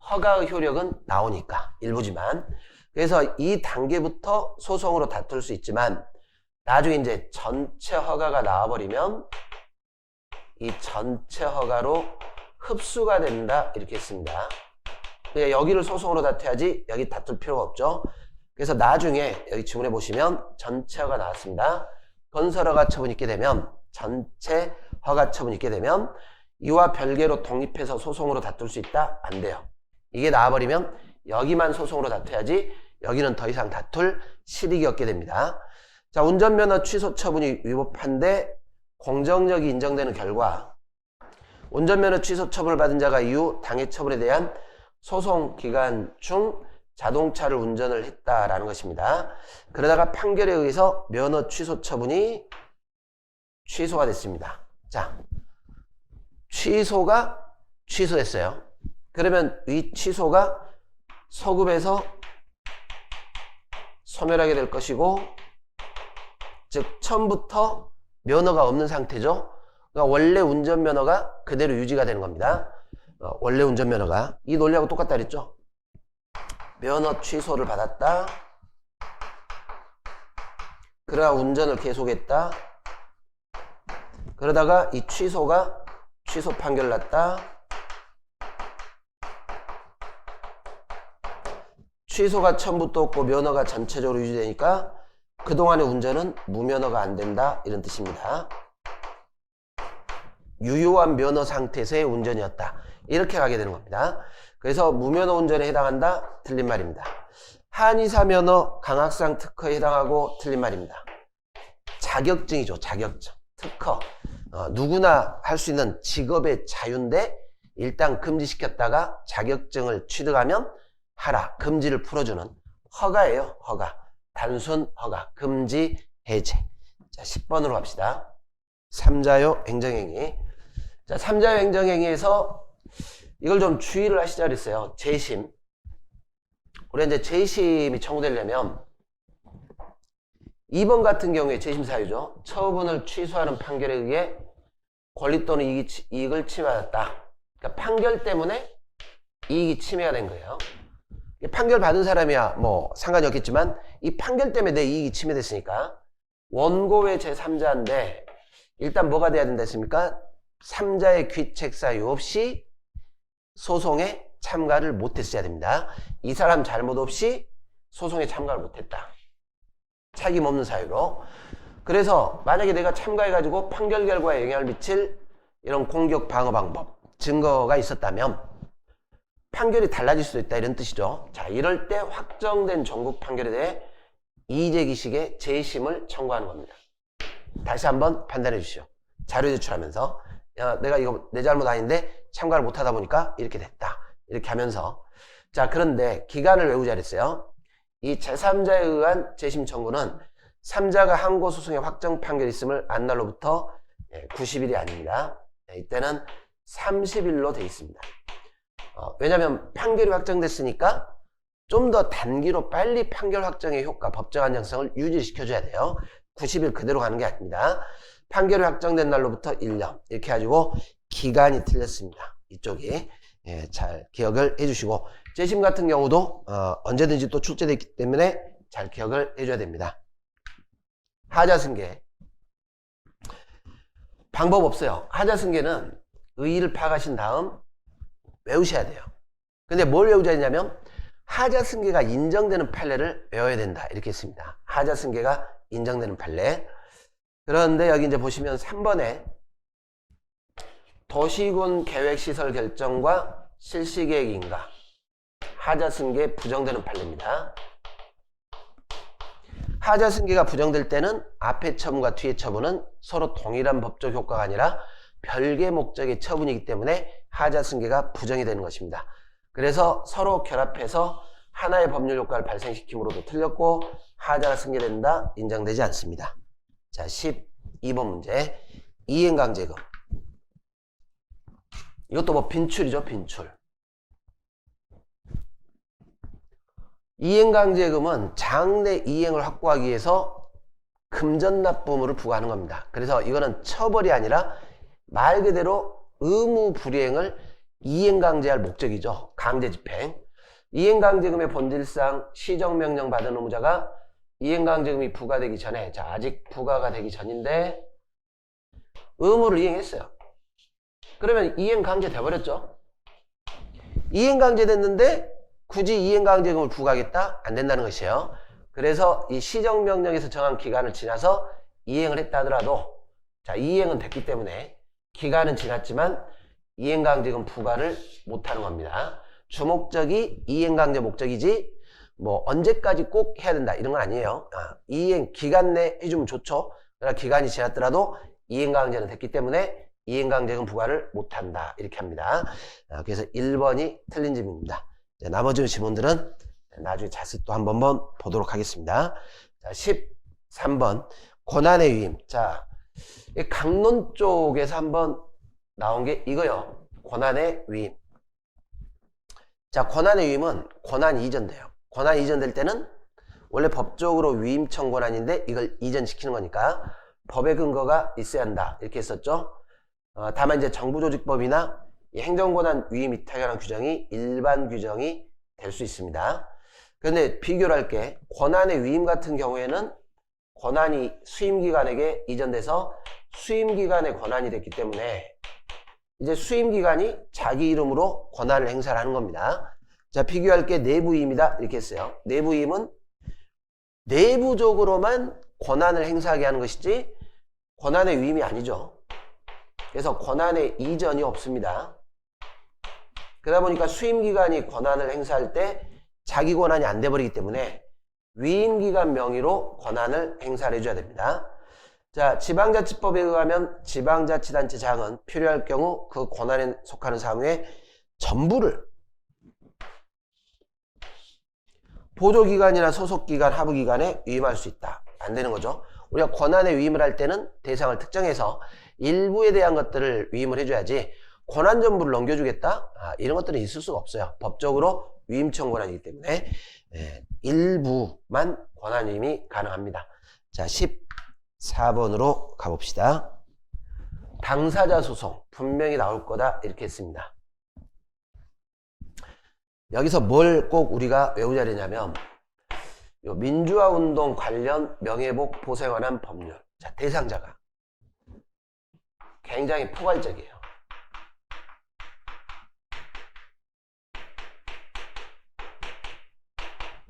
허가의 효력은 나오니까 일부지만. 그래서 이 단계부터 소송으로 다툴 수 있지만 나중에 이제 전체 허가가 나와버리면 이 전체 허가로 흡수가 된다 이렇게 했습니다. 그러니까 여기를 소송으로 다투야지 여기 다툴 필요가 없죠. 그래서 나중에 여기 지문에 보시면 전체 허가 나왔습니다. 건설 허가 처분이 있게 되면, 전체 허가 처분이 있게 되면 이와 별개로 독립해서 소송으로 다툴 수 있다? 안 돼요. 이게 나와버리면 여기만 소송으로 다투야지 여기는 더 이상 다툴 실익이 없게 됩니다. 자, 운전면허 취소 처분이 위법한데 공정력이 인정되는 결과 운전면허 취소 처분을 받은 자가 이후 당해 처분에 대한 소송 기간 중 자동차를 운전을 했다라는 것입니다. 그러다가 판결에 의해서 면허 취소 처분이 취소가 됐습니다. 자, 취소가 취소됐어요. 그러면 이 취소가 소급해서 소멸하게 될 것이고, 즉 처음부터 면허가 없는 상태죠. 그러니까 원래 운전면허가 그대로 유지가 되는 겁니다. 원래 운전면허가 이 논리하고 똑같다 그랬죠. 면허 취소를 받았다. 그러다 운전을 계속했다. 그러다가 이 취소가 취소 판결 났다. 취소가 처음부터 없고 면허가 전체적으로 유지되니까 그동안의 운전은 무면허가 안 된다 이런 뜻입니다. 유효한 면허 상태에서의 운전이었다 이렇게 가게 되는 겁니다. 그래서 무면허 운전에 해당한다? 틀린 말입니다. 한의사 면허 강학상 특허에 해당하고 틀린 말입니다. 자격증이죠. 자격증. 특허. 누구나 할 수 있는 직업의 자유인데 일단 금지시켰다가 자격증을 취득하면 하라. 금지를 풀어주는 허가예요. 허가. 단순 허가. 금지 해제. 자, 10번으로 갑시다. 3자요 행정행위. 자, 3자요 행정행위에서 이걸 좀 주의를 하시자 그랬어요. 재심. 우리 이제 재심이 청구되려면 2번 같은 경우에 재심 사유죠. 처분을 취소하는 판결에 의해 권리 또는 이익을 침해받았다. 그러니까 판결 때문에 이익이 침해가 된 거예요. 판결 받은 사람이야 뭐 상관이 없겠지만 이 판결 때문에 내 이익이 침해됐으니까 원고의 제3자인데 일단 뭐가 돼야 된다 했습니까? 3자의 귀책 사유 없이 소송에 참가를 못했어야 됩니다. 이 사람 잘못 없이 소송에 참가를 못했다. 책임 없는 사유로. 그래서 만약에 내가 참가해가지고 판결 결과에 영향을 미칠 이런 공격 방어 방법, 증거가 있었다면 판결이 달라질 수도 있다 이런 뜻이죠. 자, 이럴 때 확정된 전국 판결에 대해 이의제기식의 재심을 청구하는 겁니다. 다시 한번 판단해 주시오. 자료 제출하면서 야, 내가 이거 내 잘못 아닌데 참가를 못하다 보니까 이렇게 됐다. 이렇게 하면서. 자, 그런데 기간을 외우자 그랬어요. 이 제3자에 의한 재심 청구는 3자가 항고 소송의 확정 판결이 있음을 안 날로부터 90일이 아닙니다. 이때는 30일로 돼 있습니다. 왜냐하면 판결이 확정됐으니까 좀 더 단기로 빨리 판결 확정의 효과, 법적 안정성을 유지시켜줘야 돼요. 90일 그대로 가는 게 아닙니다. 판결이 확정된 날로부터 1년 이렇게 해가지고 기간이 틀렸습니다. 이쪽이 잘 기억을 해주시고, 재심 같은 경우도 언제든지 또 출제되기 때문에 잘 기억을 해줘야 됩니다. 하자승계 방법 없어요. 하자승계는 의의를 파악하신 다음 외우셔야 돼요. 근데 뭘 외우자 했냐면 하자승계가 인정되는 판례를 외워야 된다 이렇게 했습니다. 하자승계가 인정되는 판례. 그런데 여기 이제 보시면 3번에 도시군 계획시설 결정과 실시계획인가 하자승계 부정되는 판례입니다. 하자승계가 부정될 때는 앞의 처분과 뒤의 처분은 서로 동일한 법적 효과가 아니라 별개 목적의 처분이기 때문에 하자승계가 부정이 되는 것입니다. 그래서 서로 결합해서 하나의 법률 효과를 발생시킴으로도 틀렸고 하자가 승계된다 인정되지 않습니다. 자, 12번 문제. 이행강제금. 이것도 뭐 빈출이죠, 빈출. 이행강제금은 장래 이행을 확보하기 위해서 금전납부물을 부과하는 겁니다. 그래서 이거는 처벌이 아니라 말 그대로 의무 불이행을 이행강제할 목적이죠. 강제집행. 이행강제금의 본질상 시정명령 받은 의무자가 이행강제금이 부과되기 전에, 자, 아직 부과가 되기 전인데 의무를 이행했어요. 그러면 이행강제 돼버렸죠. 이행강제 됐는데 굳이 이행강제금을 부과하겠다? 안 된다는 것이에요. 그래서 이 시정명령에서 정한 기간을 지나서 이행을 했다 하더라도, 자, 이행은 됐기 때문에 기간은 지났지만 이행강제금 부과를 못하는 겁니다. 주목적이 이행강제 목적이지 뭐 언제까지 꼭 해야 된다 이런 건 아니에요. 이행 기간 내에 해주면 좋죠. 그러나 기간이 지났더라도 이행강제는 됐기 때문에 이행강제금 부과를 못한다 이렇게 합니다. 그래서 1번이 틀린 질문입니다. 나머지 지문들은 나중에 자세히 또 한번 보도록 하겠습니다. 자, 13번 권한의 위임. 자, 강론 쪽에서 한번 나온 게 이거요. 권한의 위임. 자, 권한의 위임은 권한이 이전돼요. 권한이 이전될 때는 원래 법적으로 위임청 권한인데 이걸 이전시키는 거니까 법의 근거가 있어야 한다 이렇게 했었죠. 다만 이제 정부조직법이나 이 행정권한 위임 이탁에 관한 규정이 일반 규정이 될 수 있습니다. 그런데 비교를 할게. 권한의 위임 같은 경우에는 권한이 수임기관에게 이전돼서 수임기관의 권한이 됐기 때문에 이제 수임기관이 자기 이름으로 권한을 행사를 하는 겁니다. 자, 비교할 게 내부임이다 이렇게 했어요. 내부임은 내부적으로만 권한을 행사하게 하는 것이지 권한의 위임이 아니죠. 그래서 권한의 이전이 없습니다. 그러다 보니까 수임기관이 권한을 행사할 때 자기 권한이 안 돼버리기 때문에 위임기관 명의로 권한을 행사를 해줘야 됩니다. 자, 지방자치법에 의하면 지방자치단체장은 필요할 경우 그 권한에 속하는 사무의 전부를 보조기관이나 소속기관, 하부기관에 위임할 수 있다. 안 되는 거죠. 우리가 권한에 위임을 할 때는 대상을 특정해서 일부에 대한 것들을 위임을 해줘야지 권한 전부를 넘겨주겠다? 이런 것들은 있을 수가 없어요. 법적으로 위임청 권한이기 때문에 일부만 권한 위임이 가능합니다. 자, 14번으로 가봅시다. 당사자 소송 분명히 나올 거다 이렇게 했습니다. 여기서 뭘 꼭 우리가 외우자 되냐면 요 민주화운동 관련 명예복 보상에 관한 법률. 자, 대상자가 굉장히 포괄적이에요.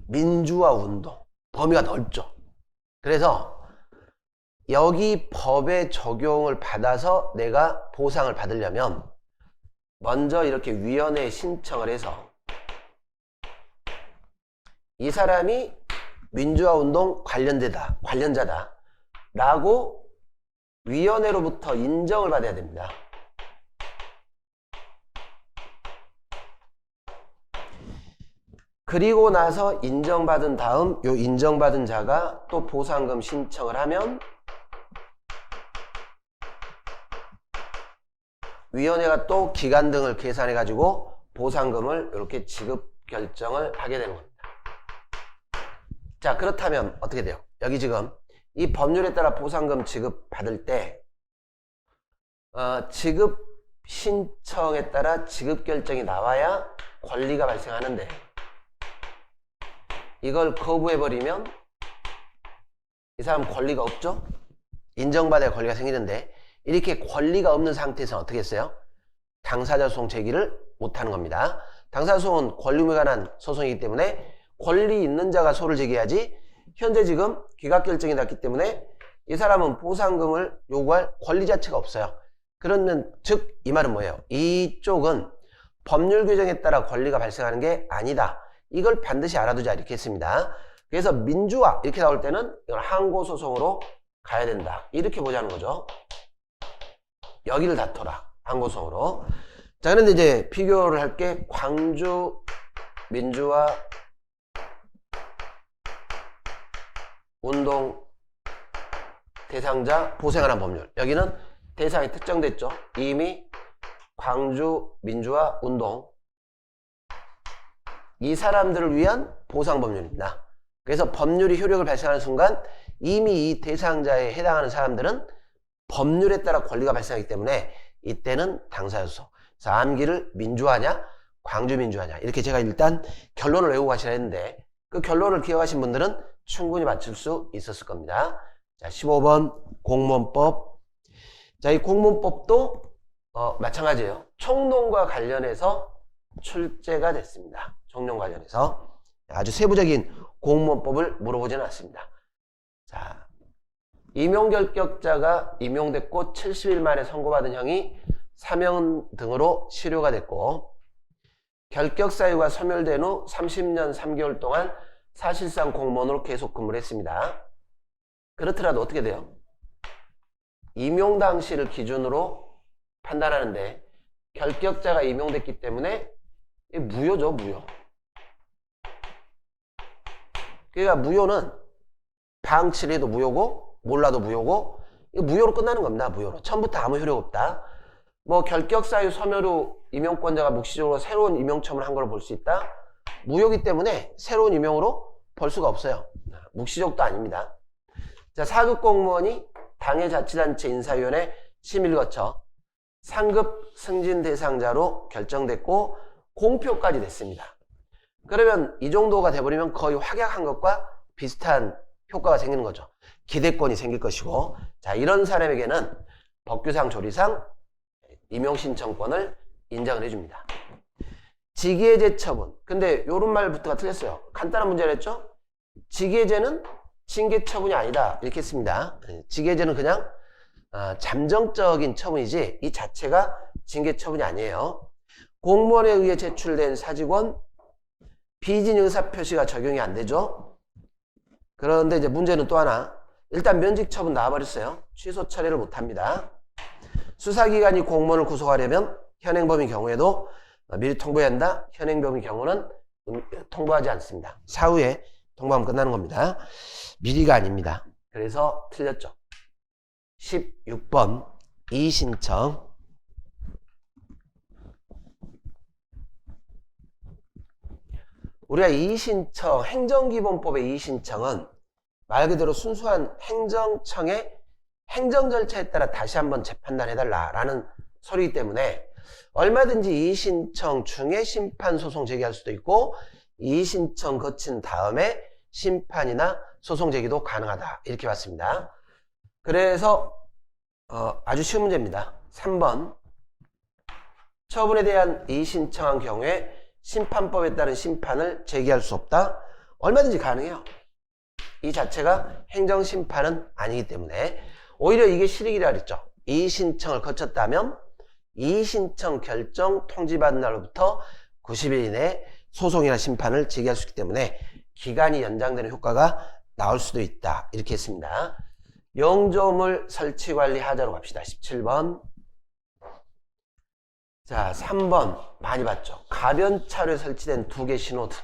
민주화운동 범위가 넓죠. 그래서 여기 법의 적용을 받아서 내가 보상을 받으려면 먼저 이렇게 위원회에 신청을 해서 이 사람이 민주화운동 관련자다 라고 위원회로부터 인정을 받아야 됩니다. 그리고 나서 인정받은 다음 요 인정받은 자가 또 보상금 신청을 하면 위원회가 또 기간 등을 계산해 가지고 보상금을 이렇게 지급 결정을 하게 되는 겁니다. 자, 그렇다면 어떻게 돼요? 여기 지금 이 법률에 따라 보상금 지급 받을 때 지급 신청에 따라 지급 결정이 나와야 권리가 발생하는데 이걸 거부해버리면 이 사람 권리가 없죠? 인정받아야 권리가 생기는데 이렇게 권리가 없는 상태에서 어떻게 했어요? 당사자 소송 제기를 못하는 겁니다. 당사자 소송은 권리 의무에 관한 소송이기 때문에 권리 있는 자가 소를 제기해야지 현재 지금 기각결정이 났기 때문에 이 사람은 보상금을 요구할 권리 자체가 없어요. 그러면 즉 이 말은 뭐예요? 이쪽은 법률 규정에 따라 권리가 발생하는 게 아니다. 이걸 반드시 알아두자 이렇게 했습니다. 그래서 민주화 이렇게 나올 때는 이걸 항고소송으로 가야 된다. 이렇게 보자는 거죠. 여기를 다퉈라. 항고소송으로. 자, 그런데 이제 비교를 할 게 광주 민주화 운동 대상자 보생하는 법률. 여기는 대상이 특정됐죠. 이미 광주 민주화 운동 이 사람들을 위한 보상 법률입니다. 그래서 법률이 효력을 발생하는 순간 이미 이 대상자에 해당하는 사람들은 법률에 따라 권리가 발생하기 때문에 이때는 당사자소송. 그래서 암기를 민주화냐 광주 민주화냐 이렇게 제가 일단 결론을 외우고 가시라 했는데 그 결론을 기억하신 분들은 충분히 맞출 수 있었을 겁니다. 자, 15번 공무원법. 자, 이 공무원법도 마찬가지예요. 총론과 관련해서 출제가 됐습니다. 총론 관련해서 아주 세부적인 공무원법을 물어보지는 않습니다. 자, 임용결격자가 임용됐고 70일 만에 선고받은 형이 사면 등으로 실효가 됐고 결격 사유가 소멸된 후 30년 3개월 동안 사실상 공무원으로 계속 근무를 했습니다. 그렇더라도 어떻게 돼요? 임용 당시를 기준으로 판단하는데 결격자가 임용됐기 때문에 무효죠, 무효. 그러니까 무효는 방치를 해도 무효고 몰라도 무효고 이거 무효로 끝나는 겁니다. 무효로. 처음부터 아무 효력 없다. 뭐 결격 사유 소멸 후 임용권자가 묵시적으로 새로운 임용청을 한 걸로 볼 수 있다. 무효이기 때문에 새로운 임용으로 볼 수가 없어요. 묵시적도 아닙니다. 자, 4급 공무원이 당해 자치단체 인사위원회 심의를 거쳐 상급 승진 대상자로 결정됐고 공표까지 됐습니다. 그러면 이 정도가 돼버리면 거의 확약한 것과 비슷한 효과가 생기는 거죠. 기대권이 생길 것이고, 자, 이런 사람에게는 법규상 조리상 임용신청권을 인정을 해줍니다. 직위해제 처분. 근데 요런 말부터가 틀렸어요. 간단한 문제를 했죠? 직위해제는 징계 처분이 아니다. 이렇게 했습니다. 직위해제는 그냥 잠정적인 처분이지 이 자체가 징계 처분이 아니에요. 공무원에 의해 제출된 사직원 비진 의사표시가 적용이 안 되죠. 그런데 이제 문제는 또 하나. 일단 면직 처분 나와버렸어요. 취소 처리를 못합니다. 수사기관이 공무원을 구속하려면 현행범의 경우에도 미리 통보해야 한다. 현행범의 경우는 통보하지 않습니다. 사후에 통보하면 끝나는 겁니다. 미리가 아닙니다. 그래서 틀렸죠. 16번 이의신청. 우리가 이의신청, 행정기본법의 이의신청은 말 그대로 순수한 행정청의 행정 절차에 따라 다시 한번 재판단해달라라는 소리이기 때문에 얼마든지 이의신청 중에 심판소송 제기할 수도 있고 이의신청 거친 다음에 심판이나 소송 제기도 가능하다. 이렇게 봤습니다. 그래서 아주 쉬운 문제입니다. 3번 처분에 대한 이의신청한 경우에 심판법에 따른 심판을 제기할 수 없다. 얼마든지 가능해요. 이 자체가 행정심판은 아니기 때문에 오히려 이게 실익이라 그랬죠. 이의신청을 거쳤다면 이의신청 결정 통지받은 날로부터 90일 이내에 소송이나 심판을 제기할 수 있기 때문에 기간이 연장되는 효과가 나올 수도 있다. 이렇게 했습니다. 영조물 설치관리 하자로 갑시다. 17번. 자, 3번 많이 봤죠. 가변차로에 설치된 2개 신호등.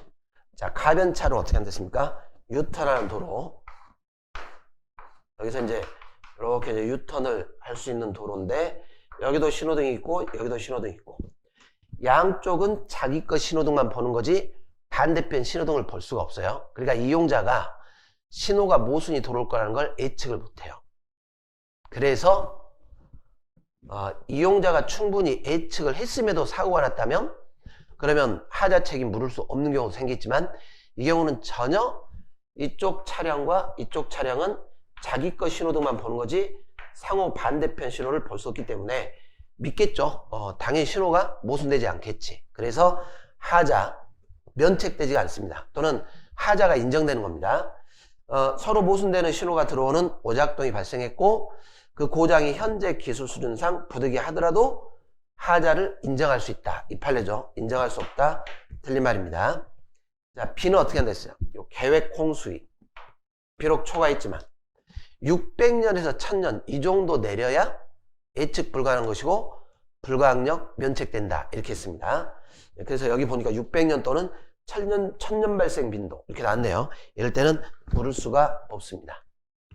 자, 가변차로 어떻게 한댔습니까? 유턴하는 도로. 여기서 이제 이렇게 이제 유턴을 할 수 있는 도로인데 여기도 신호등이 있고 여기도 신호등이 있고 양쪽은 자기 거 신호등만 보는 거지 반대편 신호등을 볼 수가 없어요. 그러니까 이용자가 신호가 모순이 들어올 거라는 걸 예측을 못해요. 그래서 이용자가 충분히 예측을 했음에도 사고가 났다면 그러면 하자 책임 물을 수 없는 경우도 생기지만 이 경우는 전혀 이쪽 차량과 이쪽 차량은 자기 거 신호등만 보는 거지 상호 반대편 신호를 볼 수 없기 때문에 믿겠죠. 당연히 신호가 모순되지 않겠지. 그래서 하자 면책되지가 않습니다. 또는 하자가 인정되는 겁니다. 서로 모순되는 신호가 들어오는 오작동이 발생했고 그 고장이 현재 기술 수준상 부득이 하더라도 하자를 인정할 수 있다. 이 판례죠. 인정할 수 없다. 틀린 말입니다. 자, B는 어떻게 한다 했어요? 요 계획 홍수위. 비록 초가 있지만 600년에서 1000년 이 정도 내려야 예측 불가능한 것이고 불가항력 면책된다. 이렇게 했습니다. 그래서 여기 보니까 600년 또는 1000년 발생 빈도 이렇게 나왔네요. 이럴 때는 물을 수가 없습니다.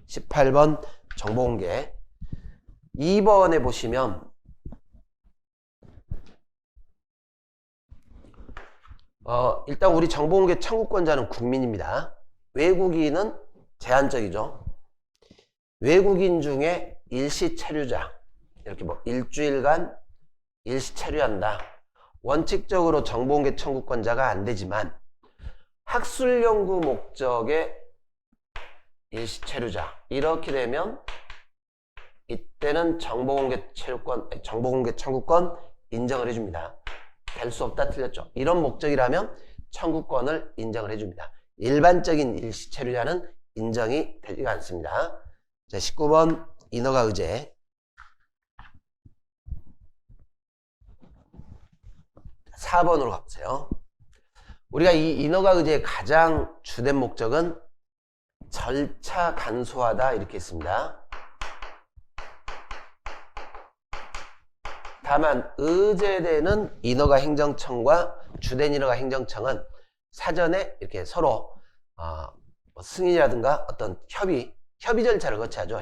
18번 정보공개. 2번에 보시면 일단 우리 정보공개 청구권자는 국민입니다. 외국인은 제한적이죠. 외국인 중에 일시 체류자, 이렇게 뭐 일주일간 일시 체류한다. 원칙적으로 정보공개 청구권자가 안 되지만 학술 연구 목적의 일시 체류자 이렇게 되면 이때는 정보공개 청구권 인정을 해줍니다. 될 수 없다 틀렸죠. 이런 목적이라면 청구권을 인정을 해줍니다. 일반적인 일시 체류자는 인정이 되지가 않습니다. 자, 19번 인허가 의제. 4번으로 가보세요. 우리가 이 인허가 의제의 가장 주된 목적은 절차 간소화다 이렇게 했습니다. 다만 의제되는 인허가 행정청과 주된 인허가 행정청은 사전에 이렇게 서로 뭐 승인이라든가 어떤 협의 절차를 거쳐야죠.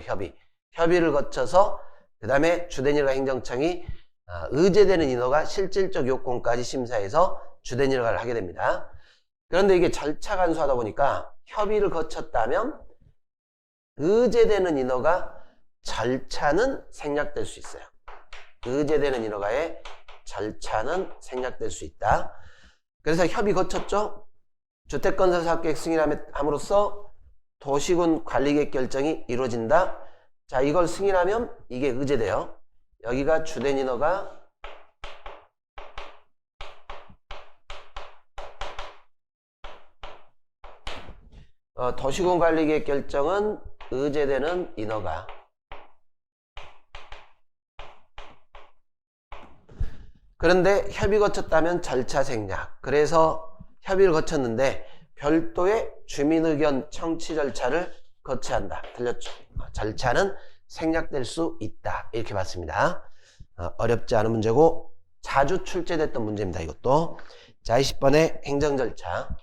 협의를 거쳐서 그 다음에 주된 인허가 행정청이 의제되는 인허가 실질적 요건까지 심사해서 주된 인허가를 하게 됩니다. 그런데 이게 절차 간소하다 보니까 협의를 거쳤다면 의제되는 인허가 절차는 생략될 수 있어요. 의제되는 인허가의 절차는 생략될 수 있다. 그래서 협의 거쳤죠. 주택건설사업계획 승인함으로써 도시군 관리계획 결정이 이루어진다. 자, 이걸 승인하면 이게 의제돼요. 여기가 주된 인허가 도시군 관리계획 결정은 의제되는 인허가. 그런데 협의 거쳤다면 절차 생략. 그래서 협의를 거쳤는데 별도의 주민의견 청취 절차를 거쳐야 한다. 틀렸죠? 절차는 생략될 수 있다. 이렇게 봤습니다. 어렵지 않은 문제고 자주 출제됐던 문제입니다. 이것도. 자, 20번의 행정절차.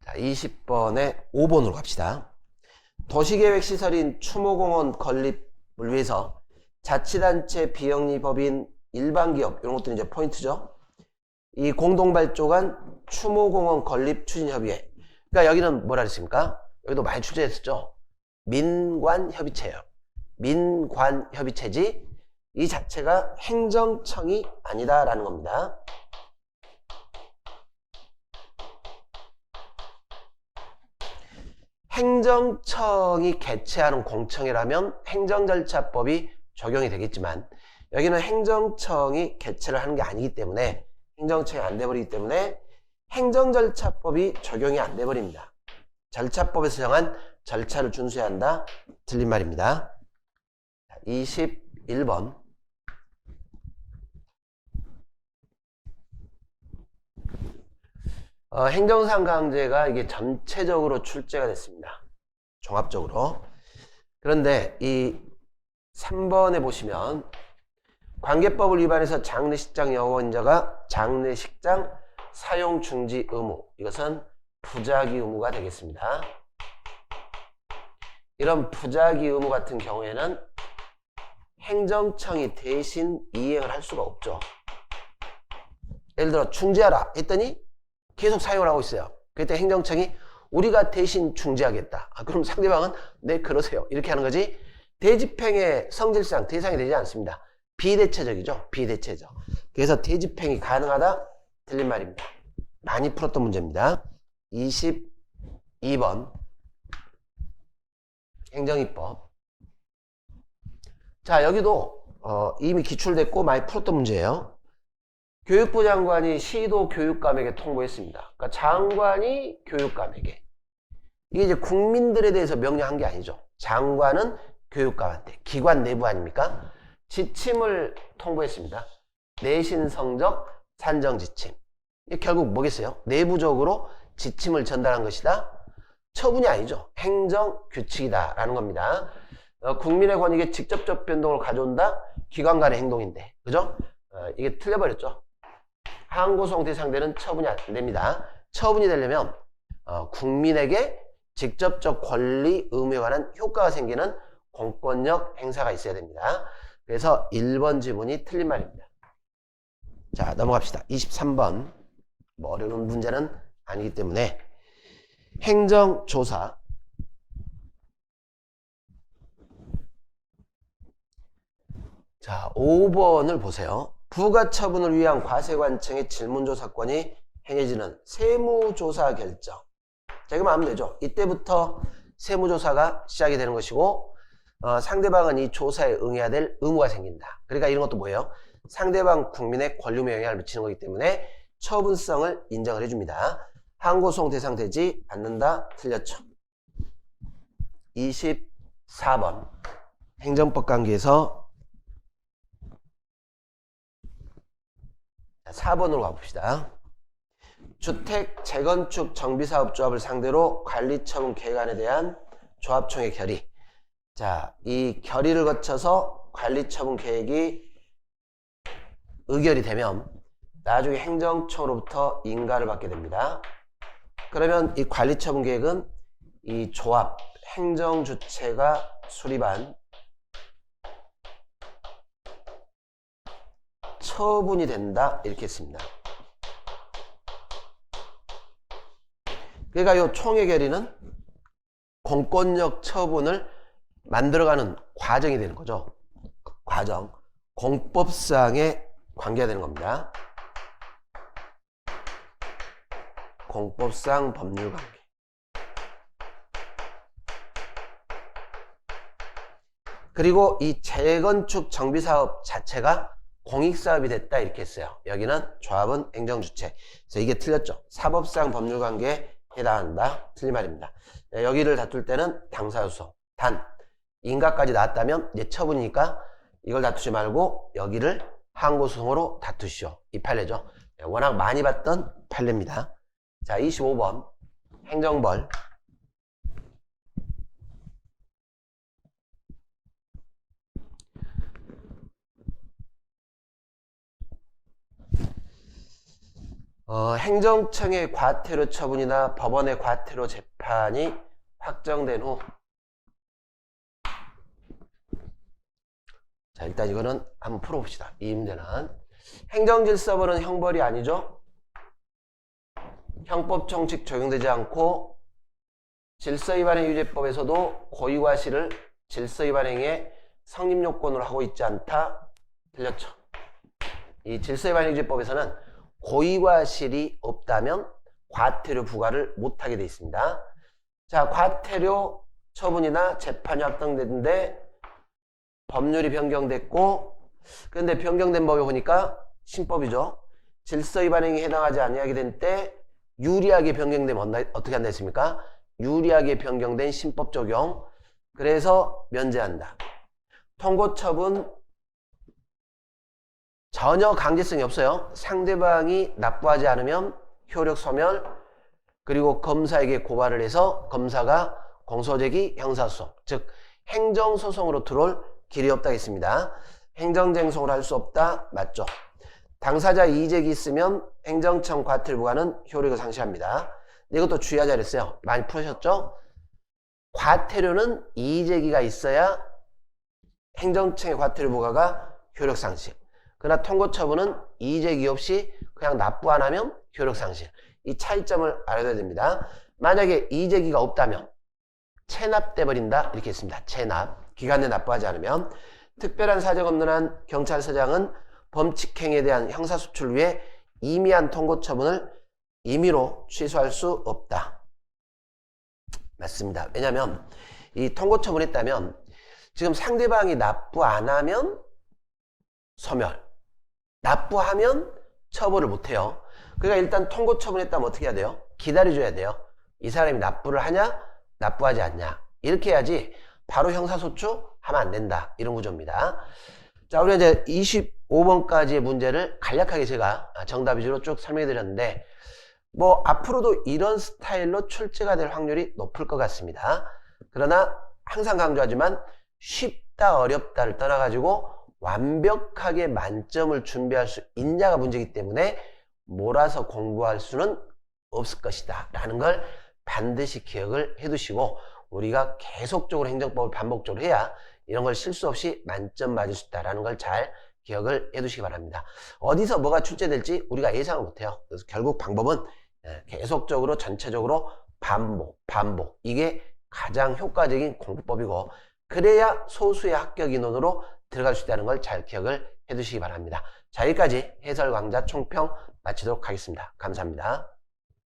자, 20번의 5번으로 갑시다. 도시계획시설인 추모공원 건립을 위해서 자치단체 비영리법인 일반기업 이런 것들이 이제 포인트죠. 이 공동발족한 추모공원 건립 추진협의회. 그러니까 여기는 뭐라 그랬습니까? 여기도 많이 출제했었죠. 민관협의체예요. 민관협의체지 이 자체가 행정청이 아니다라는 겁니다. 행정청이 개최하는 공청회라면 행정절차법이 적용이 되겠지만 여기는 행정청이 개최를 하는 게 아니기 때문에 행정청이 안 돼버리기 때문에 행정절차법이 적용이 안 돼버립니다. 절차법에서 정한 절차를 준수해야 한다. 틀린 말입니다. 21번. 행정상 강제가 이게 전체적으로 출제가 됐습니다. 종합적으로. 그런데 이 3번에 보시면 관계법을 위반해서 장례식장 영업원자가 장례식장 사용 중지 의무. 이것은 부작위 의무가 되겠습니다. 이런 부작위 의무 같은 경우에는 행정청이 대신 이행을 할 수가 없죠. 예를 들어 중지하라 했더니 계속 사용을 하고 있어요. 그때 행정청이 우리가 대신 중지하겠다. 그럼 상대방은 네 그러세요. 이렇게 하는 거지. 대집행의 성질상 대상이 되지 않습니다. 비대체적이죠. 비대체적. 그래서 대집행이 가능하다. 틀린 말입니다. 많이 풀었던 문제입니다. 22번 행정입법. 자, 여기도 이미 기출됐고 많이 풀었던 문제예요. 교육부 장관이 시도 교육감에게 통보했습니다. 그러니까 장관이 교육감에게. 이게 이제 국민들에 대해서 명령한 게 아니죠. 장관은 교육감한테. 기관 내부 아닙니까? 지침을 통보했습니다. 내신 성적 산정 지침. 이게 결국 뭐겠어요? 내부적으로 지침을 전달한 것이다. 처분이 아니죠. 행정 규칙이다 라는 겁니다. 국민의 권익에 직접적 변동을 가져온다. 기관 간의 행동인데, 그죠? 이게 틀려버렸죠. 항고소송 대상자는 처분이 안 됩니다. 처분이 되려면 국민에게 직접적 권리, 의무에 관한 효과가 생기는 공권력 행사가 있어야 됩니다. 그래서 1번 지문이 틀린 말입니다. 자, 넘어갑시다. 23번. 뭐 어려운 문제는 아니기 때문에 행정조사. 자, 5번을 보세요. 부가처분을 위한 과세관청의 질문조사권이 행해지는 세무조사 결정. 자, 이거만 하면 되죠. 이때부터 세무조사가 시작이 되는 것이고, 상대방은 이 조사에 응해야 될 의무가 생긴다. 그러니까 이런 것도 뭐예요? 상대방 국민의 권리에 영향을 미치는 거기 때문에 처분성을 인정을 해줍니다. 항고소송 대상 되지 않는다. 틀렸죠. 24번. 행정법 관계에서 4번으로 가봅시다. 주택 재건축 정비사업조합을 상대로 관리처분 계획안에 대한 조합총회 결의. 자, 이 결의를 거쳐서 관리처분 계획이 의결이 되면 나중에 행정청으로부터 인가를 받게 됩니다. 그러면 이 관리처분 계획은 이 조합, 행정주체가 수립한 처분이 된다. 이렇게 했습니다. 그러니까 이 총회 결의는 공권력 처분을 만들어가는 과정이 되는 거죠. 과정. 공법상의 관계가 되는 겁니다. 공법상 법률 관계. 그리고 이 재건축 정비사업 자체가 공익사업이 됐다 이렇게 했어요. 여기는 조합은 행정주체. 그래서 이게 틀렸죠. 사법상 법률 관계에 해당한다. 틀린 말입니다. 여기를 다툴 때는 당사소송. 단 인가까지 나왔다면 이제 처분이니까 이걸 다투지 말고 여기를 항고소송으로 다투시오. 이 판례죠. 워낙 많이 봤던 판례입니다. 자, 25번 행정벌. 행정청의 과태료 처분이나 법원의 과태료 재판이 확정된 후, 자, 일단 이거는 한번 풀어봅시다. 이 문제는 행정질서벌은 형벌이 아니죠. 형법총칙 적용되지 않고 질서위반행 유죄법에서도 고의과실을 질서위반행의 성립요건으로 하고 있지 않다. 틀렸죠. 이 질서위반행 유죄법에서는 고의과실이 없다면 과태료 부과를 못하게 되어 있습니다. 자, 과태료 처분이나 재판이 확정됐는데 법률이 변경됐고, 그런데 변경된 법에 보니까 신법이죠. 질서위반행에 해당하지 아니하게 된 때 유리하게 변경되면 어떻게 한다 했습니까? 유리하게 변경된 신법 적용. 그래서 면제한다. 통고처분 전혀 강제성이 없어요. 상대방이 납부하지 않으면 효력 소멸, 그리고 검사에게 고발을 해서 검사가 공소제기 형사소송, 즉 행정소송으로 들어올 길이 없다 했습니다. 행정쟁송을 할 수 없다. 맞죠? 당사자 이의제기 있으면 행정청 과태료 부과는 효력을 상실합니다. 이것도 주의하자 그랬어요. 많이 푸셨죠? 과태료는 이의제기가 있어야 행정청의 과태료 부과가 효력 상실. 그러나 통고처분은 이의제기 없이 그냥 납부 안 하면 효력 상실. 이 차이점을 알아둬야 됩니다. 만약에 이의제기가 없다면 체납돼 버린다 이렇게 했습니다. 체납. 기간 내 납부하지 않으면. 특별한 사정 없는 한 경찰서장은 범칙행위에 대한 형사수출을 위해 임의한 통고처분을 임의로 취소할 수 없다. 맞습니다. 왜냐하면 이 통고처분했다면 지금 상대방이 납부 안 하면 소멸, 납부하면 처벌을 못해요. 그러니까 일단 통고처분했다면 어떻게 해야 돼요? 기다려줘야 돼요. 이 사람이 납부를 하냐 납부하지 않냐 이렇게 해야지 바로 형사소추 하면 안 된다. 이런 구조입니다. 자, 우리 이제 25번까지의 문제를 간략하게 제가 정답 위주로 쭉 설명해 드렸는데, 뭐, 앞으로도 이런 스타일로 출제가 될 확률이 높을 것 같습니다. 그러나 항상 강조하지만 쉽다, 어렵다를 떠나가지고 완벽하게 만점을 준비할 수 있냐가 문제이기 때문에 몰아서 공부할 수는 없을 것이다. 라는 걸 반드시 기억을 해 두시고, 우리가 계속적으로 행정법을 반복적으로 해야 이런 걸 실수 없이 만점 맞을 수 있다는 걸 잘 기억을 해 두시기 바랍니다. 어디서 뭐가 출제될지 우리가 예상을 못해요. 그래서 결국 방법은 계속적으로 전체적으로 반복. 이게 가장 효과적인 공부법이고, 그래야 소수의 합격 인원으로 들어갈 수 있다는 걸 잘 기억을 해 두시기 바랍니다. 자, 여기까지 해설 강좌 총평 마치도록 하겠습니다. 감사합니다.